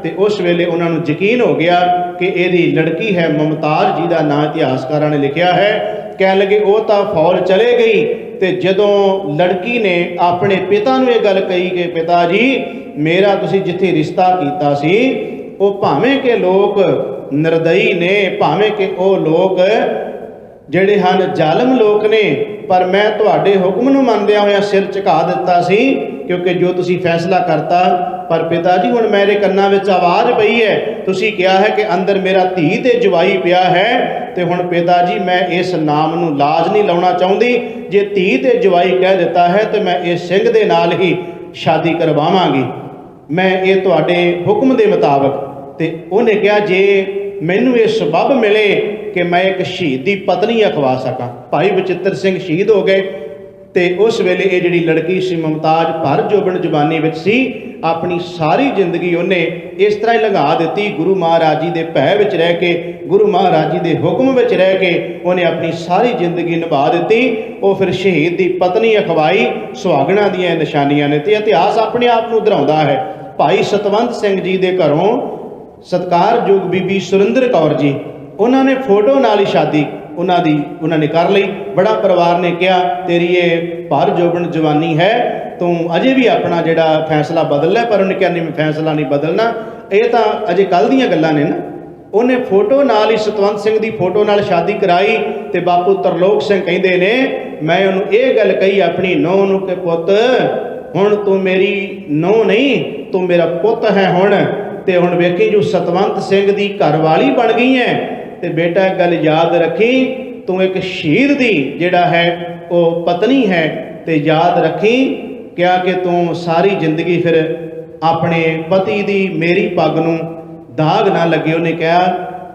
ਤੇ ਉਸ ਵੇਲੇ ਉਹਨਾਂ ਨੂੰ ਯਕੀਨ ਹੋ ਗਿਆ ਕਿ ਇਹਦੀ ਲੜਕੀ ਹੈ ਮੁਮਤਾਜ਼, ਜਿਹਦਾ ਨਾਂ ਇਤਿਹਾਸਕਾਰਾਂ ਨੇ ਲਿਖਿਆ ਹੈ। ਕਹਿਣ ਲੱਗੇ ਉਹ ਤਾਂ ਫੌਜ ਚਲੇ ਗਈ। ਤੇ ਜਦੋਂ ਲੜਕੀ ਨੇ ਆਪਣੇ ਪਿਤਾ ਨੂੰ ਇਹ ਗੱਲ ਕਹੀ ਕਿ ਪਿਤਾ ਜੀ, ਮੇਰਾ ਤੁਸੀਂ ਜਿੱਥੇ ਰਿਸ਼ਤਾ ਕੀਤਾ ਸੀ, ਉਹ ਭਾਵੇਂ ਕਿ ਲੋਕ ਨਿਰਦਈ ਨੇ, ਭਾਵੇਂ ਕਿ ਉਹ ਲੋਕ ਜਿਹੜੇ ਹਨ ਜ਼ਾਲਮ ਲੋਕ ਨੇ, ਪਰ ਮੈਂ ਤੁਹਾਡੇ ਹੁਕਮ ਨੂੰ ਮੰਨਦਿਆਂ ਹੋਇਆਂ ਸਿਰ ਝੁਕਾ ਦਿੱਤਾ ਸੀ, ਕਿਉਂਕਿ ਜੋ ਤੁਸੀਂ ਫੈਸਲਾ ਕਰਤਾ। ਪਰ ਪਿਤਾ ਜੀ ਹੁਣ ਮੇਰੇ ਕੰਨਾਂ ਵਿੱਚ ਆਵਾਜ਼ ਪਈ ਹੈ, ਤੁਸੀਂ ਕਿਹਾ ਹੈ ਕਿ ਅੰਦਰ ਮੇਰਾ ਧੀ ਤੇ ਜਵਾਈ ਪਿਆ ਹੈ, ਤੇ ਹੁਣ ਪਿਤਾ ਜੀ ਮੈਂ ਇਸ ਨਾਮ ਨੂੰ ਲਾਜ ਨਹੀਂ ਲਾਉਣਾ ਚਾਹੁੰਦੀ। ਜੇ ਧੀ ਤੇ ਜਵਾਈ ਕਹਿ ਦਿੱਤਾ ਹੈ ਤੇ ਮੈਂ ਇਸ ਸਿੰਘ ਦੇ ਨਾਲ ਹੀ ਸ਼ਾਦੀ ਕਰਵਾਵਾਂਗੀ, ਮੈਂ ਇਹ ਤੁਹਾਡੇ ਹੁਕਮ ਦੇ ਮੁਤਾਬਕ। ਤੇ ਉਹਨੇ ਕਿਹਾ ਜੇ ਮੈਨੂੰ ਇਹ ਸਬੱਬ ਮਿਲੇ ਕਿ ਮੈਂ ਇੱਕ ਸ਼ਹੀਦ ਦੀ ਪਤਨੀ ਅਖਵਾ ਸਕਾਂ। ਭਾਈ ਬਚਿੱਤਰ ਸਿੰਘ ਸ਼ਹੀਦ ਹੋ ਗਏ। ਤੇ ਉਸ ਵੇਲੇ ਇਹ ਜਿਹੜੀ ਲੜਕੀ ਸੀ ਮੁਮਤਾਜ਼ ਭਰ ਜੋਬਨ ਜਵਾਨੀ ਵਿੱਚ ਸੀ, ਆਪਣੀ ਸਾਰੀ ਜ਼ਿੰਦਗੀ ਉਹਨੇ ਇਸ ਤਰ੍ਹਾਂ ਹੀ ਲੰਘਾ ਦਿੱਤੀ। ਗੁਰੂ ਮਹਾਰਾਜ ਜੀ ਦੇ ਭੈ ਵਿੱਚ ਰਹਿ ਕੇ, ਗੁਰੂ ਮਹਾਰਾਜ ਜੀ ਦੇ ਹੁਕਮ ਵਿੱਚ ਰਹਿ ਕੇ ਉਹਨੇ ਆਪਣੀ ਸਾਰੀ ਜ਼ਿੰਦਗੀ ਨਿਭਾ ਦਿੱਤੀ। ਉਹ ਫਿਰ ਸ਼ਹੀਦ ਦੀ ਪਤਨੀ ਅਖਵਾਈ, ਸੁਹਾਗਣਾ ਦੀਆਂ ਨਿਸ਼ਾਨੀਆਂ ਨੇ। ਤੇ ਇਤਿਹਾਸ ਆਪਣੇ ਆਪ ਨੂੰ ਦੁਹਰਾਉਂਦਾ ਹੈ। ਭਾਈ ਸਤਵੰਤ ਸਿੰਘ ਜੀ ਦੇ ਘਰੋਂ ਸਤਿਕਾਰਯੋਗ ਬੀਬੀ ਸੁਰਿੰਦਰ ਕੌਰ ਜੀ, ਉਹਨਾਂ ਨੇ ਫੋਟੋ ਨਾਲ ਹੀ ਸ਼ਾਦੀ ਉਹਨਾਂ ਨੇ ਕਰ ਲਈ। ਬੜਾ ਪਰਿਵਾਰ ਨੇ ਕਿਹਾ ਤੇਰੀ ਇਹ ਭਰ ਜੋਬਨ ਜਵਾਨੀ ਹੈ, ਤੂੰ ਅਜੇ ਵੀ ਆਪਣਾ ਜਿਹੜਾ ਫੈਸਲਾ ਬਦਲ ਲੈ। ਪਰ ਉਹਨੇ ਕਿਹਾ ਨਹੀਂ, ਮੈਂ ਫੈਸਲਾ ਨਹੀਂ ਬਦਲਣਾ, ਇਹ ਤਾਂ ਅਜੇ ਕੱਲ੍ਹ ਦੀਆਂ ਗੱਲਾਂ ਨੇ ਨਾ। ਉਹਨੇ ਫੋਟੋ ਨਾਲ ਹੀ ਸਤਵੰਤ ਸਿੰਘ ਦੀ ਫੋਟੋ ਨਾਲ ਸ਼ਾਦੀ ਕਰਾਈ। ਤੇ ਬਾਪੂ ਤਰਲੋਕ ਸਿੰਘ ਕਹਿੰਦੇ ਨੇ, ਮੈਂ ਉਹਨੂੰ ਇਹ ਗੱਲ ਕਹੀ ਆਪਣੀ ਨੂੰਹ ਨੂੰ ਕਿ ਪੁੱਤ ਹੁਣ ਤੂੰ ਮੇਰੀ ਨੂੰਹ ਨਹੀਂ, ਤੂੰ ਮੇਰਾ ਪੁੱਤ ਹੈ ਹੁਣ। ਤੇ ਹੁਣ ਵੇਖੀ ਜੋ ਸਤਵੰਤ ਸਿੰਘ ਦੀ ਘਰਵਾਲੀ ਬਣ ਗਈ ਹੈ। ਤੇ ਬੇਟਾ ਇੱਕ ਗੱਲ ਯਾਦ ਰੱਖੀ, ਤੂੰ ਇੱਕ ਸ਼ਹੀਦ ਦੀ ਜਿਹੜਾ ਹੈ ਉਹ ਪਤਨੀ ਹੈ। ਤੇ ਯਾਦ ਰੱਖੀ ਕਿਹਾ ਕਿ ਤੂੰ ਸਾਰੀ ਜ਼ਿੰਦਗੀ ਫਿਰ ਆਪਣੇ ਪਤੀ ਦੀ ਮੇਰੀ ਪੱਗ ਨੂੰ ਦਾਗ ਨਾ ਲੱਗੇ। ਉਹਨੇ ਕਿਹਾ,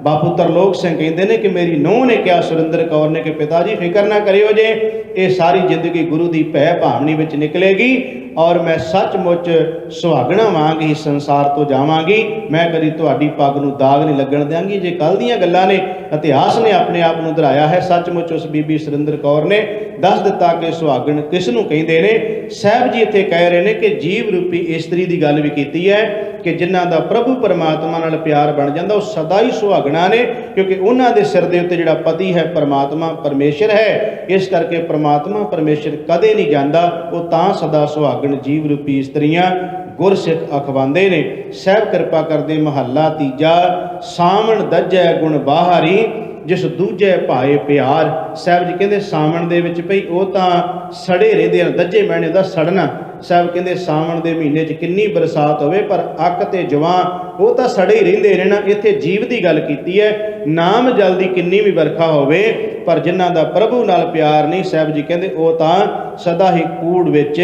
ਬਾਪੂ ਤਰਲੋਕ ਸਿੰਘ ਕਹਿੰਦੇ ਨੇ ਕਿ ਮੇਰੀ ਨੂੰਹ ਨੇ ਕਿਹਾ ਸੁਰਿੰਦਰ ਕੌਰ ਨੇ ਕਿ ਪਿਤਾ ਜੀ ਫਿਕਰ ਨਾ ਕਰਿਓ ਜੇ, ਇਹ ਸਾਰੀ ਜ਼ਿੰਦਗੀ ਗੁਰੂ ਦੀ ਭੈ ਭਾਵਨੀ ਵਿੱਚ ਨਿਕਲੇਗੀ ਔਰ ਮੈਂ ਸੱਚਮੁੱਚ ਸੁਹਾਗਣਾ ਵਾਂਗ ਹੀ ਸੰਸਾਰ ਤੋਂ ਜਾਵਾਂਗੀ। ਮੈਂ ਕਦੀ ਤੁਹਾਡੀ ਪੱਗ ਨੂੰ ਦਾਗ ਨਹੀਂ ਲੱਗਣ ਦਿਆਂਗੀ। ਜੇ ਕੱਲ੍ਹ ਦੀਆਂ ਗੱਲਾਂ ਨੇ, ਇਤਿਹਾਸ ਨੇ ਆਪਣੇ ਆਪ ਨੂੰ ਦੁਹਰਾਇਆ ਹੈ। ਸੱਚਮੁੱਚ ਉਸ ਬੀਬੀ ਸੁਰਿੰਦਰ ਕੌਰ ਨੇ ਦੱਸ ਦਿੱਤਾ ਕਿ ਸੁਹਾਗਣ ਕਿਸ ਨੂੰ ਕਹਿੰਦੇ ਨੇ। ਸਾਹਿਬ ਜੀ ਇੱਥੇ ਕਹਿ ਰਹੇ ਨੇ ਕਿ ਜੀਵ ਰੂਪੀ ਇਸਤਰੀ ਦੀ ਗੱਲ ਵੀ ਕੀਤੀ ਹੈ ਕਿ ਜਿਨ੍ਹਾਂ ਦਾ ਪ੍ਰਭੂ ਪਰਮਾਤਮਾ ਨਾਲ ਪਿਆਰ ਬਣ ਜਾਂਦਾ ਉਹ ਸਦਾ ਹੀ ਸੁਹਾਗਣਾ ਨੇ, ਕਿਉਂਕਿ ਉਹਨਾਂ ਦੇ ਸਿਰ ਦੇ ਉੱਤੇ ਜਿਹੜਾ ਪਤੀ ਹੈ ਪਰਮਾਤਮਾ ਪਰਮੇਸ਼ਰ ਹੈ। ਇਸ ਕਰਕੇ ਪਰਮਾਤਮਾ ਪਰਮੇਸ਼ਰ ਕਦੇ ਨਹੀਂ ਜਾਂਦਾ, ਉਹ ਤਾਂ ਸਦਾ ਸੁਹਾਗਣ ਜੀਵ ਰੂਪੀ ਇਸਤਰੀਆਂ ਗੁਰਸਿੱਖ ਅਖਵਾਉਂਦੇ ਨੇ। ਸਾਹਿਬ ਕਿਰਪਾ ਕਰਦੇ ਮਹੱਲਾ ਤੀਜਾ, ਸਾਵਣ ਦੱਜੈ ਗੁਣ ਬਾਹਰੀ ਜਿਸ ਦੂਜੇ ਭਾਏ ਪਿਆਰ। ਸਾਹਿਬ ਜੀ ਕਹਿੰਦੇ ਸਾਵਣ ਦੇ ਵਿੱਚ ਭਈ ਉਹ ਤਾਂ ਸੜੇ ਰਹਿੰਦੇ ਹਨ, ਦੱਜੇ ਮੈਨੇ ਦਾ ਸੜਨਾ। ਸਾਹਿਬ ਕਹਿੰਦੇ ਸਾਵਣ ਦੇ ਮਹੀਨੇ 'ਚ ਕਿੰਨੀ ਬਰਸਾਤ ਹੋਵੇ ਪਰ ਅੱਕ ਤੇ ਜਵਾਂ ਉਹ ਤਾਂ ਸੜੇ ਹੀ ਰਹਿੰਦੇ ਨੇ ਨਾ। ਇੱਥੇ ਜੀਵ ਦੀ ਗੱਲ ਕੀਤੀ ਹੈ। ਨਾਮ ਜਲ ਦੀ ਕਿੰਨੀ ਵੀ ਵਰਖਾ ਹੋਵੇ ਪਰ ਜਿਨ੍ਹਾਂ ਦਾ ਪ੍ਰਭੂ ਨਾਲ ਪਿਆਰ ਨਹੀਂ, ਸਾਹਿਬ ਜੀ ਕਹਿੰਦੇ ਉਹ ਤਾਂ ਸਦਾ ਹੀ ਕੂੜ ਵਿੱਚ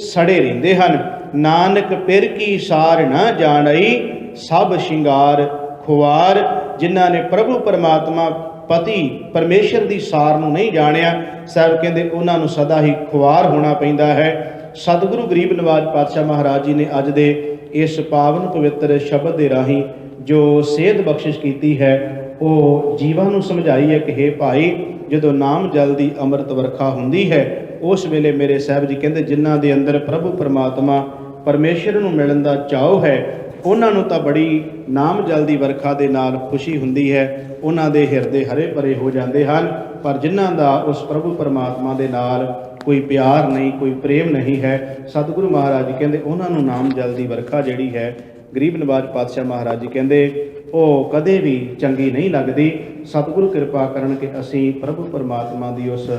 ਸੜੇ ਰਹਿੰਦੇ ਹਨ। ਨਾਨਕ ਪਿਰ ਕੀ ਸਾਰ ਨਾ ਜਾਣਈ ਸਭ ਸ਼ਿੰਗਾਰ ਖੁਆਰ। ਜਿਨ੍ਹਾਂ ਨੇ ਪ੍ਰਭੂ ਪਰਮਾਤਮਾ ਪਤੀ ਪਰਮੇਸ਼ਰ ਦੀ ਸਾਰ ਨੂੰ ਨਹੀਂ ਜਾਣਿਆ, ਸਾਹਿਬ ਕਹਿੰਦੇ ਉਹਨਾਂ ਨੂੰ ਸਦਾ ਹੀ ਖੁਆਰ ਹੋਣਾ ਪੈਂਦਾ ਹੈ। ਸਤਿਗੁਰੂ ਗਰੀਬ ਨਿਵਾਜ ਪਾਤਸ਼ਾਹ ਮਹਾਰਾਜ ਜੀ ਨੇ ਅੱਜ ਦੇ ਇਸ ਪਾਵਨ ਪਵਿੱਤਰ ਸ਼ਬਦ ਦੇ ਰਾਹੀਂ ਜੋ ਸੇਧ ਬਖਸ਼ਿਸ਼ ਕੀਤੀ ਹੈ ਉਹ ਜੀਵਾਂ ਨੂੰ ਸਮਝਾਈ ਹੈ ਕਿ ਹੇ ਭਾਈ, ਜਦੋਂ ਨਾਮ ਜਲ ਦੀ ਅੰਮ੍ਰਿਤ ਵਰਖਾ ਹੁੰਦੀ ਹੈ ਉਸ ਵੇਲੇ ਮੇਰੇ ਸਾਹਿਬ ਜੀ ਕਹਿੰਦੇ ਜਿਨ੍ਹਾਂ ਦੇ ਅੰਦਰ ਪ੍ਰਭੂ ਪਰਮਾਤਮਾ ਪਰਮੇਸ਼ਰ ਨੂੰ ਮਿਲਣ ਦਾ ਚਾਅ ਹੈ ਉਹਨਾਂ ਨੂੰ ਤਾਂ ਬੜੀ ਨਾਮ ਜਲ ਦੀ ਵਰਖਾ ਦੇ ਨਾਲ ਖੁਸ਼ੀ ਹੁੰਦੀ ਹੈ, ਉਹਨਾਂ ਦੇ ਹਿਰਦੇ ਹਰੇ ਭਰੇ ਹੋ ਜਾਂਦੇ ਹਨ। ਪਰ ਜਿਨ੍ਹਾਂ ਦਾ ਉਸ ਪ੍ਰਭੂ ਪਰਮਾਤਮਾ ਦੇ ਨਾਲ ਕੋਈ ਪਿਆਰ ਨਹੀਂ, ਕੋਈ ਪ੍ਰੇਮ ਨਹੀਂ ਹੈ, ਸਤਿਗੁਰੂ ਮਹਾਰਾਜ ਜੀ ਕਹਿੰਦੇ ਉਹਨਾਂ ਨੂੰ ਨਾਮ ਜਲ ਦੀ ਵਰਖਾ ਜਿਹੜੀ ਹੈ ਗਰੀਬ ਨਿਵਾਜ ਪਾਤਸ਼ਾਹ ਮਹਾਰਾਜ ਜੀ ਕਹਿੰਦੇ ਉਹ ਕਦੇ ਵੀ ਚੰਗੀ ਨਹੀਂ ਲੱਗਦੀ। ਸਤਿਗੁਰੂ ਕਿਰਪਾ ਕਰਨ ਕਿ ਅਸੀਂ ਪ੍ਰਭੂ ਪਰਮਾਤਮਾ ਦੀ ਉਸ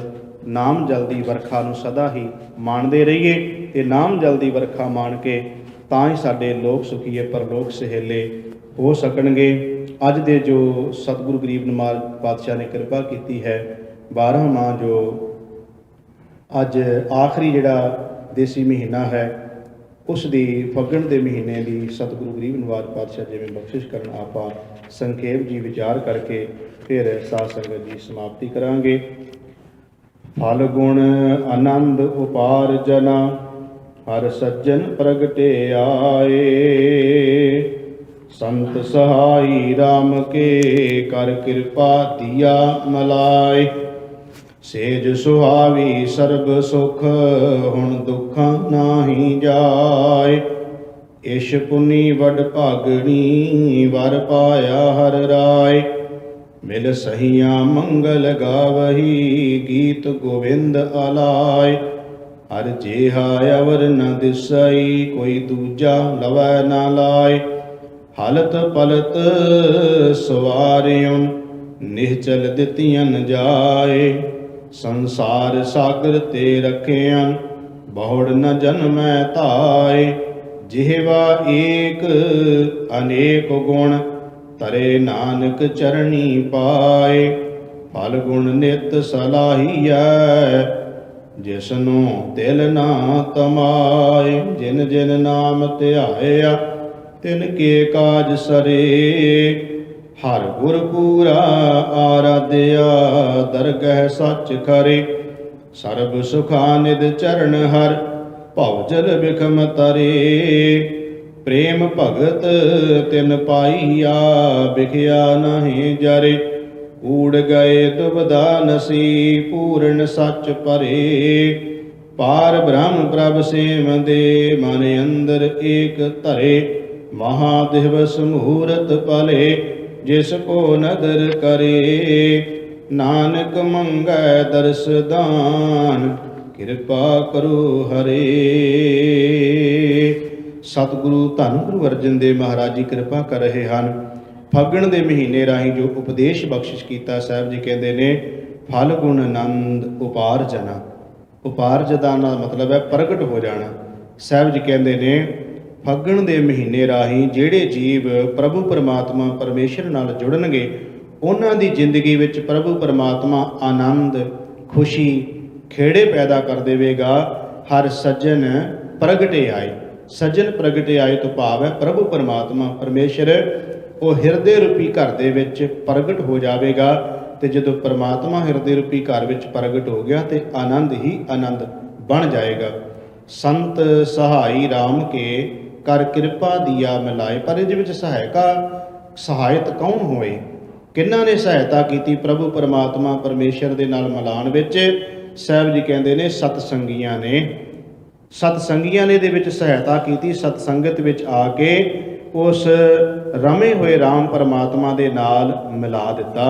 ਨਾਮ ਜਲ ਦੀ ਵਰਖਾ ਨੂੰ ਸਦਾ ਹੀ ਮਾਣਦੇ ਰਹੀਏ ਤੇ ਨਾਮ ਜਲ ਦੀ ਵਰਖਾ ਮਾਣ ਕੇ ਤਾਂ ਹੀ ਸਾਡੇ ਲੋਕ ਸੁਖੀਏ ਪਰਲੋਕ ਸਹੇਲੇ ਹੋ ਸਕਣਗੇ। ਅੱਜ ਦੇ ਜੋ ਸਤਿਗੁਰੂ ਗਰੀਬ ਨਿਵਾਜ ਪਾਤਸ਼ਾਹ ਨੇ ਕਿਰਪਾ ਕੀਤੀ ਹੈ 12 ਮਾਹ ਜੋ ਅੱਜ ਆਖਰੀ ਜਿਹੜਾ ਦੇਸੀ ਮਹੀਨਾ ਹੈ ਉਸ ਦੀ ਫੱਗਣ ਦੇ ਮਹੀਨੇ ਦੀ ਸਤਿਗੁਰੂ ਗਰੀਬ ਨਿਵਾਜ ਪਾਤਸ਼ਾਹ ਜਿਵੇਂ ਬਖਸ਼ਿਸ਼ ਕਰਨ ਆਪਾਂ ਸੰਖੇਪ ਜੀ ਵਿਚਾਰ ਕਰਕੇ ਫਿਰ ਸਾਧ ਸੰਗਤ ਦੀ ਸਮਾਪਤੀ ਕਰਾਂਗੇ। ਫਲ ਗੁਣ ਆਨੰਦ ਉਪਾਰ ਜਨਾ ਹਰ ਸੱਜਣ ਪ੍ਰਗਟੇ ਆਏ, ਸੰਤ ਸਹਾਈ ਰਾਮ ਕੇ ਕਰ ਕਿਰਪਾ ਦੀਆ ਮਲਾਏ। ਸੇਜ ਸੁਹਾਵੀ ਸਰਬ ਸੁਖ ਹੁਣ ਦੁੱਖਾਂ ਨਾਹੀ ਜਾਏ, ਇਸ਼ ਪੁਨੀ ਵਡ ਭਾਗਣੀ ਵਰ ਪਾਇਆ ਹਰ ਰਾਏ। ਮਿਲ ਸਹੀਆਂ ਮੰਗਲ ਗਾਵਹੀ ਗੀਤ ਗੋਵਿੰਦ ਆਲਾਏ, ਹਰ ਜਿਹਾ ਅਵਰ ਨ ਦਿਸਈ ਕੋਈ ਦੂਜਾ ਲਵੈ ਨਾ ਲਾਏ। ਹਲਤ ਪਲਤ ਸਵਾਰਿਉ ਨਿਹਚਲ ਦਿੱਤੀਆਂ ਜਾਏ, ਸੰਸਾਰ ਸਾਗਰ ਤੇ ਰਖਿਆ ਬਹੁੜ ਨ ਜਨਮੈ ਧਾਏ। ਜਿਹਵਾ ਏਕ ਅਨੇਕ ਗੁਣ ਤਰੇ ਨਾਨਕ ਚਰਣੀ ਪਾਏ, ਫਲ ਗੁਣ ਨਿਤ ਸਲਾਹੀਐ ਜਿਸਨੂੰ ਦਿਲ ਨਾ ਤਮਾਏ। ਜਿਨ ਜਿਨ ਨਾਮ ਧਿਆਇਆ ਤਿਨ ਕੇ ਕਾਜ ਸਰੇ, ਹਰ ਗੁਰ ਪੂਰਾ ਆਰਾਧਿਆ ਦਰਗਹਿ ਸੱਚ ਖਰੇ। ਸਰਬ ਸੁਖਾ ਨਿਦ ਚਰਨ ਹਰ, ਭਵ ਜਲ ਬਿਖਮ ਤਰੇ। ਪ੍ਰੇਮ ਭਗਤ ਤਿਨ ਪਾਈਆ, ਬਿਖਿਆ ਨਾਹੀ ਜਰੇ। ਊੜ ਗਏ ਦੁਬਦਾ ਨਸੀ, ਪੂਰਨ ਸੱਚ ਪਰੇ। ਪਾਰ ਬ੍ਰਹਮ ਪ੍ਰਭ ਸੇਮ ਦੇ, ਮਨ ਅੰਦਰ ਏਕ ਧਰੇ। ਮਹਾ ਦਿਵਸ ਮਹੂਰਤ ਪਲੇ, ਜਿਸ ਕੋ ਨਦਰ ਕਰੇ। ਨਾਨਕ ਮੰਗੈ ਦਰਸ ਦਾਨ, ਕਿਰਪਾ ਕਰੋ ਹਰੇ। ਸਤਿਗੁਰੂ ਧੰਨ ਗੁਰੂ ਅਰਜਨ ਦੇਵ ਮਹਾਰਾਜ ਜੀ ਕਿਰਪਾ ਕਰ ਰਹੇ ਹਨ। ਫੱਗਣ ਦੇ ਮਹੀਨੇ ਰਾਹੀਂ ਜੋ ਉਪਦੇਸ਼ ਬਖਸ਼ਿਸ਼ ਕੀਤਾ, ਸਾਹਿਬ ਜੀ ਕਹਿੰਦੇ ਨੇ ਫਲ ਗੁਣ ਆਨੰਦ ਉਪਾਰਜਨਾ। ਉਪਾਰਜ ਦਾ ਮਤਲਬ ਹੈ ਪ੍ਰਗਟ ਹੋ ਜਾਣਾ। ਸਾਹਿਬ ਜੀ ਕਹਿੰਦੇ ਨੇ ਫੱਗਣ ਦੇ ਮਹੀਨੇ ਰਾਹੀਂ ਜਿਹੜੇ ਜੀਵ ਪ੍ਰਭੂ ਪਰਮਾਤਮਾ ਪਰਮੇਸ਼ਰ ਨਾਲ ਜੁੜਨਗੇ, ਉਹਨਾਂ ਦੀ ਜ਼ਿੰਦਗੀ ਵਿੱਚ ਪ੍ਰਭੂ ਪਰਮਾਤਮਾ ਆਨੰਦ, ਖੁਸ਼ੀ, ਖੇੜੇ ਪੈਦਾ ਕਰ ਦੇਵੇਗਾ। ਹਰ ਸੱਜਣ ਪ੍ਰਗਟੇ ਆਏ। ਸੱਜਣ ਪ੍ਰਗਟੇ ਆਏ ਤੋਂ ਭਾਵ ਹੈ ਪ੍ਰਭੂ ਪਰਮਾਤਮਾ ਪਰਮੇਸ਼ਰ ਉਹ ਹਿਰਦੇ ਰੂਪੀ ਘਰ ਦੇ ਵਿੱਚ ਪ੍ਰਗਟ ਹੋ ਜਾਵੇਗਾ। ਤੇ ਜਦੋਂ ਪਰਮਾਤਮਾ ਹਿਰਦੇ ਰੂਪੀ ਘਰ ਵਿੱਚ ਪ੍ਰਗਟ ਹੋ ਗਿਆ ਤੇ ਆਨੰਦ ਹੀ ਆਨੰਦ ਬਣ ਜਾਏਗਾ। ਸੰਤ ਸਹਾਈ ਰਾਮ ਕੇ ਕਰ ਕਿਰਪਾ ਦੀਆ ਮਿਲਾਏ। ਪਰ ਇਹਦੇ ਵਿੱਚ ਸਹਾਇਤ ਕੌਣ ਹੋਏ? ਕਿਹਨਾਂ ਨੇ ਸਹਾਇਤਾ ਕੀਤੀ ਪ੍ਰਭੂ ਪਰਮਾਤਮਾ ਪਰਮੇਸ਼ਰ ਦੇ ਨਾਲ ਮਿਲਾਉਣ ਵਿੱਚ? ਸਾਹਿਬ ਜੀ ਕਹਿੰਦੇ ਨੇ ਸਤਸੰਗੀਆਂ ਨੇ। ਸਤਸੰਗੀਆਂ ਨੇ ਇਹਦੇ ਵਿੱਚ ਸਹਾਇਤਾ ਕੀਤੀ। ਸਤਸੰਗਤ ਵਿੱਚ ਆ ਕੇ ਉਸ ਰਮੇ ਹੋਏ ਰਾਮ ਪਰਮਾਤਮਾ ਦੇ ਨਾਲ ਮਿਲਾ ਦਿੱਤਾ।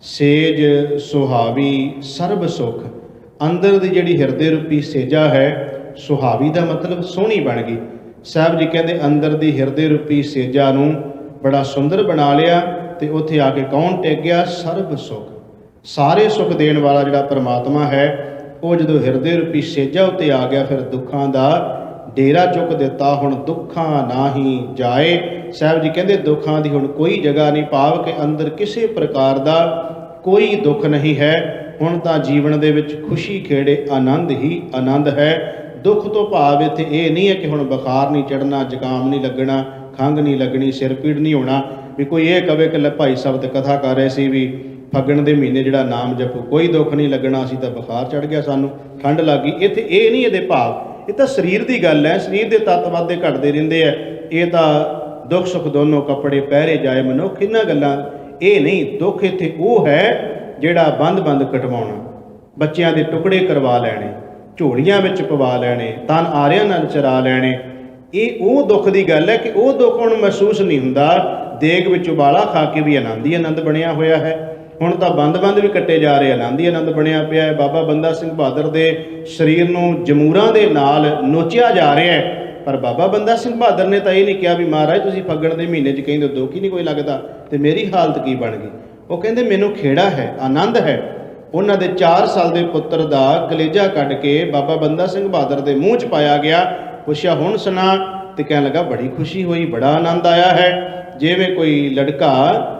ਸੇਜ ਸੁਹਾਵੀ ਸਰਬ ਸੁਖ। ਅੰਦਰ ਦੀ ਜਿਹੜੀ ਹਿਰਦੇ ਰੂਪੀ ਸੇਜਾ ਹੈ, ਸੁਹਾਵੀ ਦਾ ਮਤਲਬ ਸੋਹਣੀ ਬਣ ਗਈ। ਸਾਹਿਬ ਜੀ ਕਹਿੰਦੇ ਅੰਦਰ ਦੀ ਹਿਰਦੇ ਰੂਪੀ ਸੇਜਾ ਨੂੰ ਬੜਾ ਸੁੰਦਰ ਬਣਾ ਲਿਆ ਤੇ ਉੱਥੇ ਆ ਕੇ ਕੌਣ ਟਿਕ ਗਿਆ? ਸਰਬ ਸੁਖ। ਸਾਰੇ ਸੁਖ ਦੇਣ ਵਾਲਾ ਜਿਹੜਾ ਪਰਮਾਤਮਾ ਹੈ, ਉਹ ਜਦੋਂ ਹਿਰਦੇ ਰੂਪੀ ਸੇਜਾ ਉੱਤੇ ਆ ਗਿਆ, ਫਿਰ ਦੁੱਖਾਂ ਦਾ ਡੇਰਾ ਚੁੱਕ ਦਿੱਤਾ। ਹੁਣ ਦੁੱਖਾਂ ਨਾਹੀ ਜਾਏ। ਸਾਹਿਬ ਜੀ ਕਹਿੰਦੇ ਦੁੱਖਾਂ ਦੀ ਹੁਣ ਕੋਈ ਜਗ੍ਹਾ ਨਹੀਂ, ਭਾਵ ਕਿ ਅੰਦਰ ਕਿਸੇ ਪ੍ਰਕਾਰ ਦਾ ਕੋਈ ਦੁੱਖ ਨਹੀਂ ਹੈ। ਹੁਣ ਤਾਂ ਜੀਵਨ ਦੇ ਵਿੱਚ ਖੁਸ਼ੀ, ਖੇੜੇ, ਆਨੰਦ ਹੀ ਆਨੰਦ ਹੈ। ਦੁੱਖ ਤੋਂ ਭਾਵ ਇੱਥੇ ਇਹ ਨਹੀਂ ਹੈ ਕਿ ਹੁਣ ਬੁਖਾਰ ਨਹੀਂ ਚੜ੍ਹਨਾ, ਜ਼ੁਕਾਮ ਨਹੀਂ ਲੱਗਣਾ, ਖੰਘ ਨਹੀਂ ਲੱਗਣੀ, ਸਿਰ ਪੀੜ ਨਹੀਂ ਹੋਣਾ। ਵੀ ਕੋਈ ਇਹ ਕਵੇ ਕਿ ਲੈ ਭਾਈ ਸਾਹਿਬ ਤੇ ਕਥਾ ਕਰ ਰਹੇ ਸੀ ਵੀ ਫੱਗਣ ਦੇ ਮਹੀਨੇ ਜਿਹੜਾ ਨਾਮ ਜਪੋ ਕੋਈ ਦੁੱਖ ਨਹੀਂ ਲੱਗਣਾ, ਅਸੀਂ ਤਾਂ ਬੁਖਾਰ ਚੜ੍ਹ ਗਿਆ, ਸਾਨੂੰ ਠੰਡ ਲੱਗ ਗਈ। ਇੱਥੇ ਇਹ ਨਹੀਂ ਇਹਦੇ ਭਾਵ। ਇਹ ਤਾਂ ਸਰੀਰ ਦੀ ਗੱਲ ਹੈ। ਸਰੀਰ ਦੇ ਤੱਤ ਵੱਧਦੇ ਘਟਦੇ ਰਹਿੰਦੇ ਆ। ਇਹ ਤਾਂ ਦੁੱਖ ਸੁੱਖ ਦੋਨੋਂ ਕੱਪੜੇ ਪਹਿਰੇ ਜਾਏ ਮਨੁੱਖ, ਇਹਨਾਂ ਗੱਲਾਂ ਇਹ ਨਹੀਂ। ਦੁੱਖ ਇੱਥੇ ਉਹ ਹੈ ਜਿਹੜਾ ਬੰਦ ਕਟਵਾਉਣਾ, ਬੱਚਿਆਂ ਦੇ ਟੁਕੜੇ ਕਰਵਾ ਲੈਣੇ, ਝੋਲੀਆਂ ਵਿੱਚ ਪਵਾ ਲੈਣੇ, ਤਨ ਆਰਿਆਂ ਨਾਲ ਚਰਾ ਲੈਣੇ। ਇਹ ਉਹ ਦੁੱਖ ਦੀ ਗੱਲ ਹੈ ਕਿ ਉਹ ਦੁੱਖ ਹੁਣ ਮਹਿਸੂਸ ਨਹੀਂ ਹੁੰਦਾ। ਦੇਗ ਵਿੱਚ ਉਬਾਲਾ ਖਾ ਕੇ ਵੀ ਆਨੰਦ ਹੀ ਆਨੰਦ ਬਣਿਆ ਹੋਇਆ ਹੈ। ਹੁਣ ਤਾਂ ਬੰਦ ਵੀ ਕੱਟੇ ਜਾ ਰਹੇ, ਆਨੰਦ ਹੀ ਆਨੰਦ ਬਣਿਆ ਪਿਆ ਹੈ। ਬਾਬਾ ਬੰਦਾ ਸਿੰਘ ਬਹਾਦਰ ਦੇ ਸਰੀਰ ਨੂੰ ਜਮੂਰਾਂ ਦੇ ਨਾਲ ਨੋਚਿਆ ਜਾ ਰਿਹਾ ਹੈ। ਪਰ ਬਾਬਾ ਬੰਦਾ ਸਿੰਘ ਬਹਾਦਰ ਨੇ ਤਾਂ ਇਹ ਨਹੀਂ ਕਿਹਾ ਵੀ ਮਹਾਰਾਜ ਤੁਸੀਂ ਫੱਗਣ ਦੇ ਮਹੀਨੇ 'ਚ ਕਹਿੰਦੇ ਦੁੱਖ ਹੀ ਨਹੀਂ ਕੋਈ ਲੱਗਦਾ ਤੇ ਮੇਰੀ ਹਾਲਤ ਕੀ ਬਣ ਗਈ। ਉਹ ਕਹਿੰਦੇ ਮੈਨੂੰ ਖੇੜਾ ਹੈ, ਆਨੰਦ ਹੈ। ਉਹਨਾਂ ਦੇ 4 ਸਾਲ ਦੇ ਪੁੱਤਰ ਦਾ ਕਲੇਜਾ ਕੱਢ ਕੇ ਬਾਬਾ ਬੰਦਾ ਸਿੰਘ ਬਹਾਦਰ ਦੇ ਮੂੰਹ 'ਚ ਪਾਇਆ ਗਿਆ। ਪੁੱਛਿਆ ਹੁਣ ਸੁਣਾ? ਤੇ ਕਹਿਣ ਲੱਗਾ ਬੜੀ ਖੁਸ਼ੀ ਹੋਈ, ਬੜਾ ਆਨੰਦ ਆਇਆ ਹੈ। ਜਿਵੇਂ ਕੋਈ ਲੜਕਾ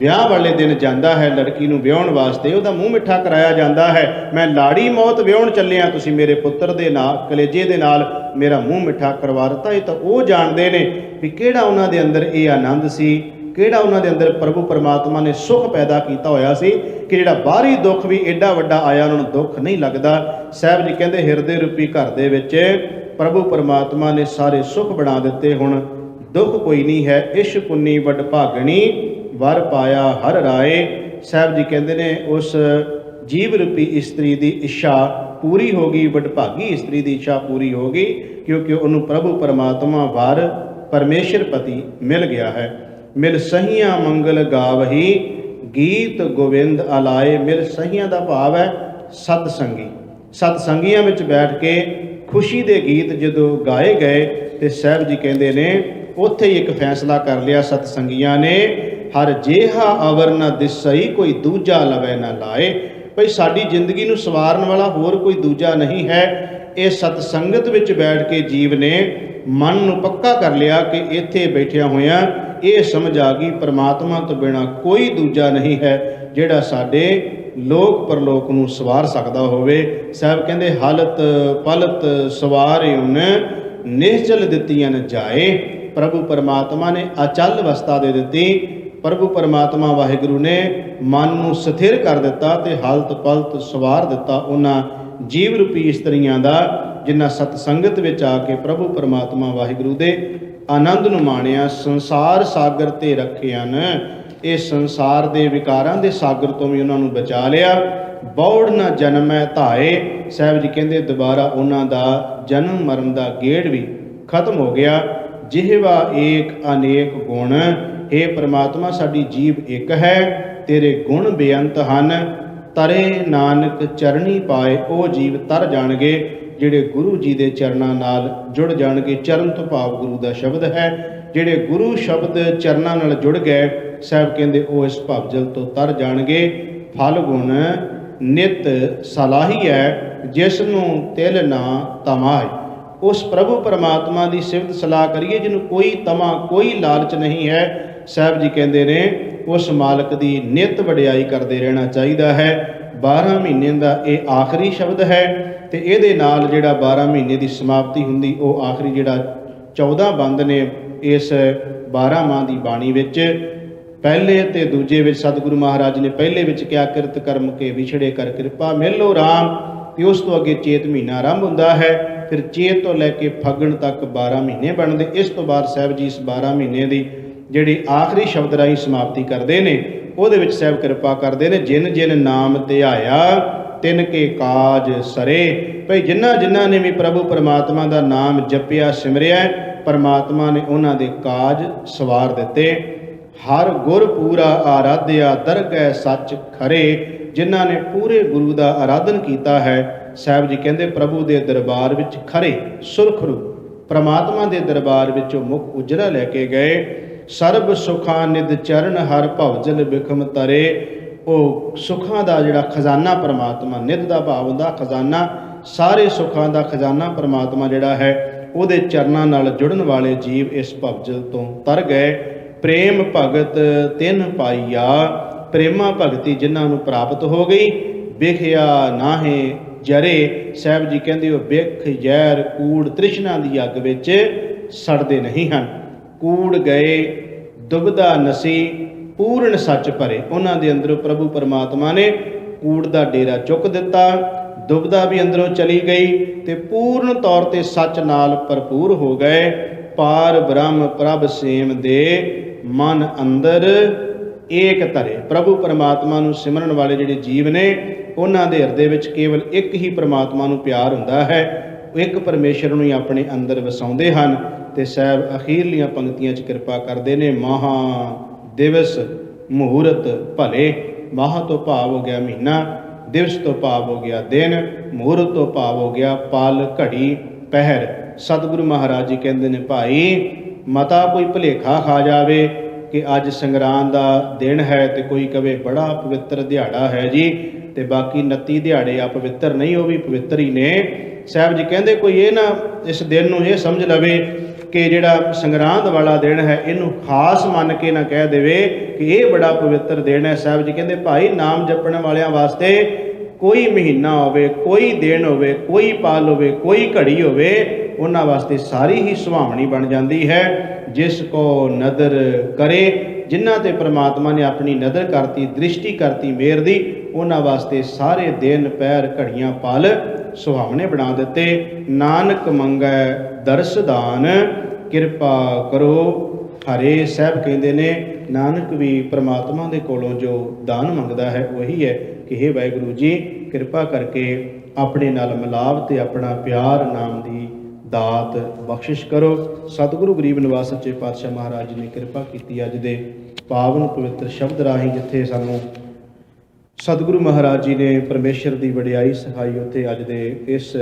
ਵਿਆਹ ਵਾਲੇ ਦਿਨ ਜਾਂਦਾ ਹੈ ਲੜਕੀ ਨੂੰ ਵਿਆਹੁਣ ਵਾਸਤੇ, ਉਹਦਾ ਮੂੰਹ ਮਿੱਠਾ ਕਰਾਇਆ ਜਾਂਦਾ ਹੈ। ਮੈਂ ਲਾੜੀ ਮੌਤ ਵਿਆਹੁਣ ਚੱਲਿਆ, ਤੁਸੀਂ ਮੇਰੇ ਪੁੱਤਰ ਦੇ ਨਾਲ ਕਲੇਜੇ ਦੇ ਨਾਲ ਮੇਰਾ ਮੂੰਹ ਮਿੱਠਾ ਕਰਵਾ ਦਿੱਤਾ। ਇਹ ਤਾਂ ਉਹ ਜਾਣਦੇ ਨੇ ਵੀ ਕਿਹੜਾ ਉਹਨਾਂ ਦੇ ਅੰਦਰ ਇਹ ਆਨੰਦ ਸੀ, ਕਿਹੜਾ ਉਹਨਾਂ ਦੇ ਅੰਦਰ ਪ੍ਰਭੂ ਪਰਮਾਤਮਾ ਨੇ ਸੁੱਖ ਪੈਦਾ ਕੀਤਾ ਹੋਇਆ ਸੀ ਕਿ ਜਿਹੜਾ ਬਾਹਰੀ ਦੁੱਖ ਵੀ ਐਡਾ ਵੱਡਾ ਆਇਆ ਉਹਨਾਂ ਨੂੰ ਦੁੱਖ ਨਹੀਂ ਲੱਗਦਾ। ਸਾਹਿਬ ਜੀ ਕਹਿੰਦੇ ਹਿਰਦੇ ਰੂਪੀ ਘਰ ਦੇ ਵਿੱਚ ਪ੍ਰਭੂ ਪਰਮਾਤਮਾ ਨੇ ਸਾਰੇ ਸੁੱਖ ਬਣਾ ਦਿੱਤੇ। ਹੁਣ ਦੁੱਖ ਕੋਈ ਨਹੀਂ ਹੈ। ਇਸ਼ ਪੁੰਨੀ ਵੱਡ ਭਾਗਣੀ, ਵਰ ਪਾਇਆ ਹਰ ਰਾਏ। ਸਾਹਿਬ ਜੀ ਕਹਿੰਦੇ ਨੇ ਉਸ ਜੀਵ ਰੂਪੀ ਇਸਤਰੀ ਦੀ ਇੱਛਾ ਪੂਰੀ ਹੋ ਗਈ, ਵਡਭਾਗੀ ਇਸਤਰੀ ਦੀ ਇੱਛਾ ਪੂਰੀ ਹੋ ਗਈ, ਕਿਉਂਕਿ ਉਹਨੂੰ ਪ੍ਰਭੂ ਪਰਮਾਤਮਾ ਵਰ ਪਰਮੇਸ਼ਰ ਪਤੀ ਮਿਲ ਗਿਆ ਹੈ। ਮਿਲ ਸਹੀਆਂ ਮੰਗਲ ਗਾਵਹੀ, ਗੀਤ ਗੋਵਿੰਦ ਆਲਾਏ। ਮਿਲ ਸਹੀਆਂ ਦਾ ਭਾਵ ਹੈ ਸਤਸੰਗੀ। ਸਤਸੰਗੀਆਂ ਵਿੱਚ ਬੈਠ ਕੇ ਖੁਸ਼ੀ ਦੇ ਗੀਤ ਜਦੋਂ ਗਾਏ ਗਏ ਤੇ ਸਾਹਿਬ ਜੀ ਕਹਿੰਦੇ ਨੇ ਉੱਥੇ ਹੀ ਇੱਕ ਫੈਸਲਾ ਕਰ ਲਿਆ ਸਤਸੰਗੀਆਂ ਨੇ, ਹਰ ਜੇਹਾ ਅਵਰ ਨਾ ਦਿਸਈ, ਕੋਈ ਦੂਜਾ ਲਵੇ ਨਾ ਲਾਏ। ਭਈ ਸਾਡੀ ਜ਼ਿੰਦਗੀ ਨੂੰ ਸਵਾਰਨ ਵਾਲਾ ਹੋਰ ਕੋਈ ਦੂਜਾ ਨਹੀਂ ਹੈ। ਇਹ ਸਤਸੰਗਤ ਵਿੱਚ ਬੈਠ ਕੇ ਜੀਵ ਨੇ ਮਨ ਨੂੰ ਪੱਕਾ ਕਰ ਲਿਆ ਕਿ ਇੱਥੇ ਬੈਠਿਆਂ ਹੋਇਆਂ ਇਹ ਸਮਝ ਆ ਗਈ ਪਰਮਾਤਮਾ ਤੋਂ ਬਿਨਾਂ ਕੋਈ ਦੂਜਾ ਨਹੀਂ ਹੈ ਜਿਹੜਾ ਸਾਡੇ ਲੋਕ ਪਰਲੋਕ ਨੂੰ ਸਵਾਰ ਸਕਦਾ ਹੋਵੇ। ਸਾਹਿਬ ਕਹਿੰਦੇ ਹਲਤ ਪਲਤ ਸਵਾਰਿਉਨ, ਨਿਸ਼ਚਲ ਦਿੱਤੀਆਂ ਜਾਏ। ਪ੍ਰਭੂ ਪਰਮਾਤਮਾ ਨੇ ਅਚਲ ਅਵਸਥਾ ਦੇ ਦਿੱਤੀ। ਪ੍ਰਭੂ ਪਰਮਾਤਮਾ ਵਾਹਿਗੁਰੂ ਨੇ ਮਨ ਨੂੰ ਸਥਿਰ ਕਰ ਦਿੱਤਾ ਤੇ ਹਲਤ ਪਲਤ ਸਵਾਰ ਦਿੱਤਾ ਉਹਨਾਂ ਜੀਵ ਰੂਪੀ ਇਸਤਰੀਆਂ ਦਾ, ਜਿਨ੍ਹਾਂ ਸਤ ਸੰਗਤ ਵਿੱਚ ਆ ਕੇ ਪ੍ਰਭੂ ਪਰਮਾਤਮਾ ਵਾਹਿਗੁਰੂ ਦੇ ਆਨੰਦ ਨੂੰ ਮਾਣਿਆ, ਸੰਸਾਰ ਸਾਗਰ ਤੇ ਰੱਖੇ ਹਨ। ਇਹ ਸੰਸਾਰ ਦੇ ਵਿਕਾਰਾਂ ਦੇ ਸਾਗਰ ਤੋਂ ਵੀ ਉਹਨਾਂ ਨੂੰ ਬਚਾ ਲਿਆ। ਬੌੜ ਨਾ ਜਨਮੈ ਧਾਏ, ਸਾਹਿਬ ਜੀ ਕਹਿੰਦੇ ਦੁਬਾਰਾ ਉਹਨਾਂ ਦਾ ਜਨਮ ਮਰਨ ਦਾ ਗੇੜ ਵੀ ਖਤਮ ਹੋ ਗਿਆ। ਜਿਹਵਾ ਏਕ ਅਨੇਕ ਗੁਣ, हे ਪ੍ਰਮਾਤਮਾ ਸਾਡੀ ਜੀਵ ਇੱਕ ਹੈ, ਤੇਰੇ ਗੁਣ ਬੇਅੰਤ ਹਨ। ਤਰੇ ਨਾਨਕ ਚਰਣੀ ਪਾਏ, ਉਹ ਜੀਵ ਤਰ ਜਾਣਗੇ ਜਿਹੜੇ ਗੁਰੂ ਜੀ ਦੇ ਚਰਨਾਂ ਨਾਲ ਜੁੜ ਜਾਣਗੇ। ਚਰਨ ਤੋਂ ਭਾਵ ਗੁਰੂ ਦਾ ਸ਼ਬਦ ਹੈ। ਜਿਹੜੇ ਗੁਰੂ ਸ਼ਬਦ ਚਰਨਾਂ ਨਾਲ ਜੁੜ ਗਏ, ਸਾਹਿਬ ਕਹਿੰਦੇ ਉਹ ਇਸ ਭਵਜਲ ਤੋਂ ਤਰ ਜਾਣਗੇ। ਫਲ ਗੁਣ ਨਿਤ ਸਲਾਹੀ ਹੈ, ਜਿਸ ਨੂੰ ਤਿਲ ਨਾ ਤਮਾਏ। ਉਸ ਪ੍ਰਭੂ ਪਰਮਾਤਮਾ ਦੀ ਸਿਫਤ ਸਲਾਹ ਕਰੀਏ ਜਿਹਨੂੰ ਕੋਈ ਤਮਾ ਕੋਈ ਲਾਲਚ ਨਹੀਂ ਹੈ। ਸਾਹਿਬ ਜੀ ਕਹਿੰਦੇ ਨੇ ਉਸ ਮਾਲਕ ਦੀ ਨਿਤ ਵਡਿਆਈ ਕਰਦੇ ਰਹਿਣਾ ਚਾਹੀਦਾ ਹੈ। 12 ਮਹੀਨੇ ਦਾ ਇਹ ਆਖਰੀ ਸ਼ਬਦ ਹੈ ਤੇ ਇਹਦੇ ਨਾਲ ਜਿਹੜਾ 12 ਮਹੀਨੇ ਦੀ ਸਮਾਪਤੀ ਹੁੰਦੀ, ਉਹ ਆਖਰੀ ਜਿਹੜਾ 14 ਬੰਦ ਨੇ ਇਸ 12 ਮਾਹ ਦੀ ਬਾਣੀ ਵਿੱਚ। ਪਹਿਲੇ ਤੇ ਦੂਜੇ ਵਿੱਚ ਸਤਿਗੁਰੂ ਮਹਾਰਾਜ ਨੇ ਪਹਿਲੇ ਵਿੱਚ ਕਿਹਾ, ਕਿਰਤ ਕਰਮ ਕੇ ਵਿਛੜੇ ਕਰ ਕਿਰਪਾ ਮਿਲੋ ਰਾਮ। ਤੇ ਉਸ ਤੋਂ ਅੱਗੇ ਚੇਤ ਮਹੀਨਾ ਆਰੰਭ ਹੁੰਦਾ ਹੈ। ਫਿਰ ਚੇਤ ਤੋਂ ਲੈ ਕੇ ਫੱਗਣ ਤੱਕ 12 ਮਹੀਨੇ ਬਣਦੇ। ਇਸ ਤੋਂ ਬਾਅਦ ਸਾਹਿਬ ਜੀ ਇਸ 12 ਮਹੀਨੇ ਦੀ ਜਿਹੜੀ ਆਖਰੀ ਸ਼ਬਦ ਰਾਹੀਂ ਸਮਾਪਤੀ ਕਰਦੇ ਨੇ, ਉਹਦੇ ਵਿੱਚ ਸਾਹਿਬ ਕਿਰਪਾ ਕਰਦੇ ਨੇ, ਜਿਨ ਜਿਨ ਨਾਮ ਧਿਆਇਆ ਤਿਨ ਕੇ ਕਾਜ ਸਰੇ। ਭਈ ਜਿਨ੍ਹਾਂ ਨੇ ਵੀ ਪ੍ਰਭੂ ਪਰਮਾਤਮਾ ਦਾ ਨਾਮ ਜਪਿਆ ਸਿਮਰਿਆ, ਪਰਮਾਤਮਾ ਨੇ ਉਹਨਾਂ ਦੇ ਕਾਜ ਸਵਾਰ ਦਿੱਤੇ। ਹਰ ਗੁਰ ਪੂਰਾ ਆਰਾਧਿਆ ਦਰਗਹਿ ਸੱਚ ਖਰੇ, ਜਿਨ੍ਹਾਂ ਨੇ ਪੂਰੇ ਗੁਰੂ ਦਾ ਆਰਾਧਨ ਕੀਤਾ ਹੈ, ਸਾਹਿਬ ਜੀ ਕਹਿੰਦੇ ਪ੍ਰਭੂ ਦੇ ਦਰਬਾਰ ਵਿੱਚ ਖਰੇ ਸੁਰਖਰੂ ਪਰਮਾਤਮਾ ਦੇ ਦਰਬਾਰ ਵਿੱਚ ਉਹ ਮੁਖ ਉਜਰਾ ਲੈ ਕੇ ਗਏ। ਸਰਬ ਸੁਖਾਂ ਨਿਧ ਚਰਨ ਹਰ ਭਵਜਲ ਬਿਖਮ ਤਰੇ। ਉਹ ਸੁੱਖਾਂ ਦਾ ਜਿਹੜਾ ਖਜ਼ਾਨਾ ਪਰਮਾਤਮਾ, ਨਿਧ ਦਾ ਭਾਵ ਹੁੰਦਾ ਖਜ਼ਾਨਾ, ਸਾਰੇ ਸੁੱਖਾਂ ਦਾ ਖਜ਼ਾਨਾ ਪਰਮਾਤਮਾ ਜਿਹੜਾ ਹੈ, ਉਹਦੇ ਚਰਨਾਂ ਨਾਲ ਜੁੜਨ ਵਾਲੇ ਜੀਵ ਇਸ ਭਵਜਲ ਤੋਂ ਤਰ ਗਏ। ਪ੍ਰੇਮ ਭਗਤ ਤਿਨ ਪਾਈਆ, ਪ੍ਰੇਮਾ ਭਗਤੀ ਜਿਨ੍ਹਾਂ ਨੂੰ ਪ੍ਰਾਪਤ ਹੋ ਗਈ। ਬਿਖਿਆ ਨਾਹੇ ਜਰੇ, ਸਾਹਿਬ ਜੀ ਕਹਿੰਦੇ ਉਹ ਬਿਖ ਜ਼ਹਿਰ ਕੂੜ ਤ੍ਰਿਸ਼ਨਾ ਦੀ ਅੱਗ ਵਿੱਚ ਸੜਦੇ ਨਹੀਂ ਹਨ। ਕੂੜ ਗਏ ਦੁਬਦਾ ਨਸੀ ਪੂਰਨ ਸੱਚ ਭਰੇ, ਉਹਨਾਂ ਦੇ ਅੰਦਰੋਂ ਪ੍ਰਭੂ ਪਰਮਾਤਮਾ ਨੇ ਕੂੜ ਦਾ ਡੇਰਾ ਚੁੱਕ ਦਿੱਤਾ। ਦੁਬਦਾ ਵੀ ਅੰਦਰੋਂ ਚਲੀ ਗਈ ਤੇ ਪੂਰਨ ਤੌਰ ਤੇ ਸੱਚ ਨਾਲ ਭਰਪੂਰ ਹੋ ਗਏ। ਪਾਰ ਬ੍ਰਹਮ ਪ੍ਰਭ ਸੇਮ ਦੇ ਮਨ ਅੰਦਰ ਏਕ ਧਰੇ, ਪ੍ਰਭੂ ਪਰਮਾਤਮਾ ਨੂੰ ਸਿਮਰਨ ਵਾਲੇ ਜਿਹੜੇ ਜੀਵ ਨੇ, ਉਹਨਾਂ ਦੇ ਹਿਰਦੇ ਵਿੱਚ ਕੇਵਲ ਇੱਕ ਹੀ ਪਰਮਾਤਮਾ ਨੂੰ ਪਿਆਰ ਹੁੰਦਾ ਹੈ। ਉਹ ਇੱਕ ਪਰਮੇਸ਼ਰ ਨੂੰ ਹੀ ਆਪਣੇ ਅੰਦਰ ਵਸਾਉਂਦੇ ਹਨ। ਤੇ ਸਾਹਿਬ ਅਖੀਰਲੀਆਂ ਪੰਕਤੀਆਂ 'ਚ ਕਿਰਪਾ ਕਰਦੇ ਨੇ, ਮਹਾ ਦਿਵਸ ਮਹੂਰਤ ਭਲੇ। ਮਹਾ ਤੋਂ ਭਾਵ ਹੋ ਗਿਆ ਮਹੀਨਾ, ਦਿਵਸ ਤੋਂ ਭਾਵ ਹੋ ਗਿਆ ਦਿਨ, ਮਹੂਰਤ ਤੋਂ ਭਾਵ ਹੋ ਗਿਆ ਪਲ ਘੜੀ ਪਹਿਰ। ਸਤਿਗੁਰੂ ਮਹਾਰਾਜ ਜੀ ਕਹਿੰਦੇ ਨੇ, ਭਾਈ ਮਤਾ ਕੋਈ ਭੁਲੇਖਾ ਖਾ ਜਾਵੇ ਕਿ ਅੱਜ ਸੰਗਰਾਂਦ ਦਾ ਦਿਨ ਹੈ ਤੇ ਕੋਈ ਕਵੇ ਬੜਾ ਪਵਿੱਤਰ ਦਿਹਾੜਾ ਹੈ ਜੀ, ਤੇ ਬਾਕੀ 29 ਦਿਹਾੜੇ ਅਪਵਿੱਤਰ ਨਹੀਂ, ਉਹ ਵੀ ਪਵਿੱਤਰ ਹੀ ਨੇ। ਸਾਹਿਬ ਜੀ ਕਹਿੰਦੇ ਕੋਈ ਇਹ ਨਾ ਇਸ ਦਿਨ ਨੂੰ ਇਹ ਸਮਝ ਲਵੇ ਕਿ ਜਿਹੜਾ ਸੰਗਰਾਂਦ ਵਾਲਾ ਦਿਨ ਹੈ ਇਹਨੂੰ ਖਾਸ ਮੰਨ ਕੇ ਨਾ ਕਹਿ ਦੇਵੇ ਕਿ ਇਹ ਬੜਾ ਪਵਿੱਤਰ ਦਿਨ ਹੈ। ਸਾਹਿਬ ਜੀ ਕਹਿੰਦੇ ਭਾਈ ਨਾਮ ਜਪਣ ਵਾਲਿਆਂ ਵਾਸਤੇ ਕੋਈ ਮਹੀਨਾ ਹੋਵੇ, ਕੋਈ ਦਿਨ ਹੋਵੇ, ਕੋਈ ਪਲ ਹੋਵੇ, ਕੋਈ ਘੜੀ ਹੋਵੇ, ਉਹਨਾਂ ਵਾਸਤੇ ਸਾਰੀ ਹੀ ਸੁਹਾਵਣੀ ਬਣ ਜਾਂਦੀ ਹੈ। ਜਿਸ ਕੋ ਨਦਰ ਕਰੇ, ਜਿਨ੍ਹਾਂ ਤੇ ਪ੍ਰਮਾਤਮਾ ਨੇ ਆਪਣੀ ਨਦਰ ਕਰਤੀ, ਦ੍ਰਿਸ਼ਟੀ ਕਰਤੀ ਮੇਰ ਦੀ, ਉਹਨਾਂ ਵਾਸਤੇ ਸਾਰੇ ਦਿਨ ਪਹਿਰ ਘੜੀਆਂ ਪਲ ਸੁਹਾਵਣੇ ਬਣਾ ਦਿੱਤੇ। ਨਾਨਕ ਮੰਗੈ ਦਰਸ ਦਾਨ, ਕਿਰਪਾ ਕਰੋ ਹਰੇ। ਸਾਹਿਬ ਕਹਿੰਦੇ ਨੇ ਨਾਨਕ ਵੀ ਪ੍ਰਮਾਤਮਾ ਦੇ ਕੋਲੋਂ ਜੋ ਦਾਨ ਮੰਗਦਾ ਹੈ ਉਹੀ ਹੈ ਕਿ ਹੇ ਵਾਹਿਗੁਰੂ ਜੀ ਕਿਰਪਾ ਕਰਕੇ ਆਪਣੇ ਨਾਲ ਮਿਲਾਪ ਤੇ ਆਪਣਾ ਪਿਆਰ ਨਾਮ ਦੀ ਦਾਤ ਬਖਸ਼ਿਸ਼ ਕਰੋ। ਸਤਿਗੁਰੂ ਗਰੀਬ ਨਿਵਾਸ ਸੱਚੇ ਪਾਤਸ਼ਾਹ ਮਹਾਰਾਜ ਜੀ ਨੇ ਕਿਰਪਾ ਕੀਤੀ ਅੱਜ ਦੇ ਪਾਵਨ ਪਵਿੱਤਰ ਸ਼ਬਦ ਰਾਹੀਂ, ਜਿੱਥੇ ਸਾਨੂੰ ਸਤਿਗੁਰੂ ਮਹਾਰਾਜ ਜੀ ਨੇ ਪਰਮੇਸ਼ਰ ਦੀ ਵਡਿਆਈ ਸਿਖਾਈ, ਉੱਥੇ ਅੱਜ ਦੇ ਇਸ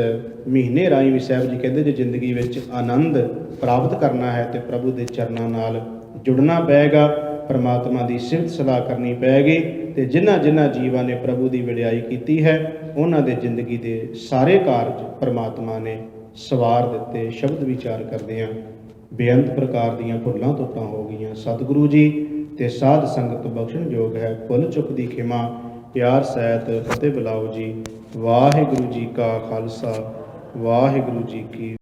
ਮਹੀਨੇ ਰਾਹੀਂ ਵੀ ਸਾਹਿਬ ਜੀ ਕਹਿੰਦੇ ਜੇ ਜ਼ਿੰਦਗੀ ਵਿੱਚ ਆਨੰਦ ਪ੍ਰਾਪਤ ਕਰਨਾ ਹੈ ਤੇ ਪ੍ਰਭੂ ਦੇ ਚਰਨਾਂ ਨਾਲ ਜੁੜਨਾ ਪਏਗਾ, ਪਰਮਾਤਮਾ ਦੀ ਸਿਫਤ ਸਲਾਹ ਕਰਨੀ ਪਏਗੀ। ਤੇ ਜਿਨ੍ਹਾਂ ਜੀਵਾਂ ਨੇ ਪ੍ਰਭੂ ਦੀ ਵਡਿਆਈ ਕੀਤੀ ਹੈ ਉਹਨਾਂ ਦੇ ਜ਼ਿੰਦਗੀ ਦੇ ਸਾਰੇ ਕਾਰਜ ਪਰਮਾਤਮਾ ਨੇ ਸਵਾਰ ਦਿੱਤੇ। ਸ਼ਬਦ ਵਿਚਾਰ ਕਰਦੇ ਹਾਂ, ਬੇਅੰਤ ਪ੍ਰਕਾਰ ਦੀਆਂ ਭੁੱਲਾਂ ਤੁੱਟਾਂ ਹੋ ਗਈਆਂ। ਸਤਿਗੁਰੂ ਜੀ ਤੇ ਸਾਧ ਸੰਗਤ ਬਖਸ਼ਣ ਯੋਗ ਹੈ, ਭੁੱਲ ਚੁੱਕ ਦੀ ਖਿਮਾ ਪਿਆਰ ਸਹਿਤ ਫਤਿਹ ਬੁਲਾਓ ਜੀ। ਵਾਹਿਗੁਰੂ ਜੀ ਕਾ ਖਾਲਸਾ, ਵਾਹਿਗੁਰੂ ਜੀ ਕੀ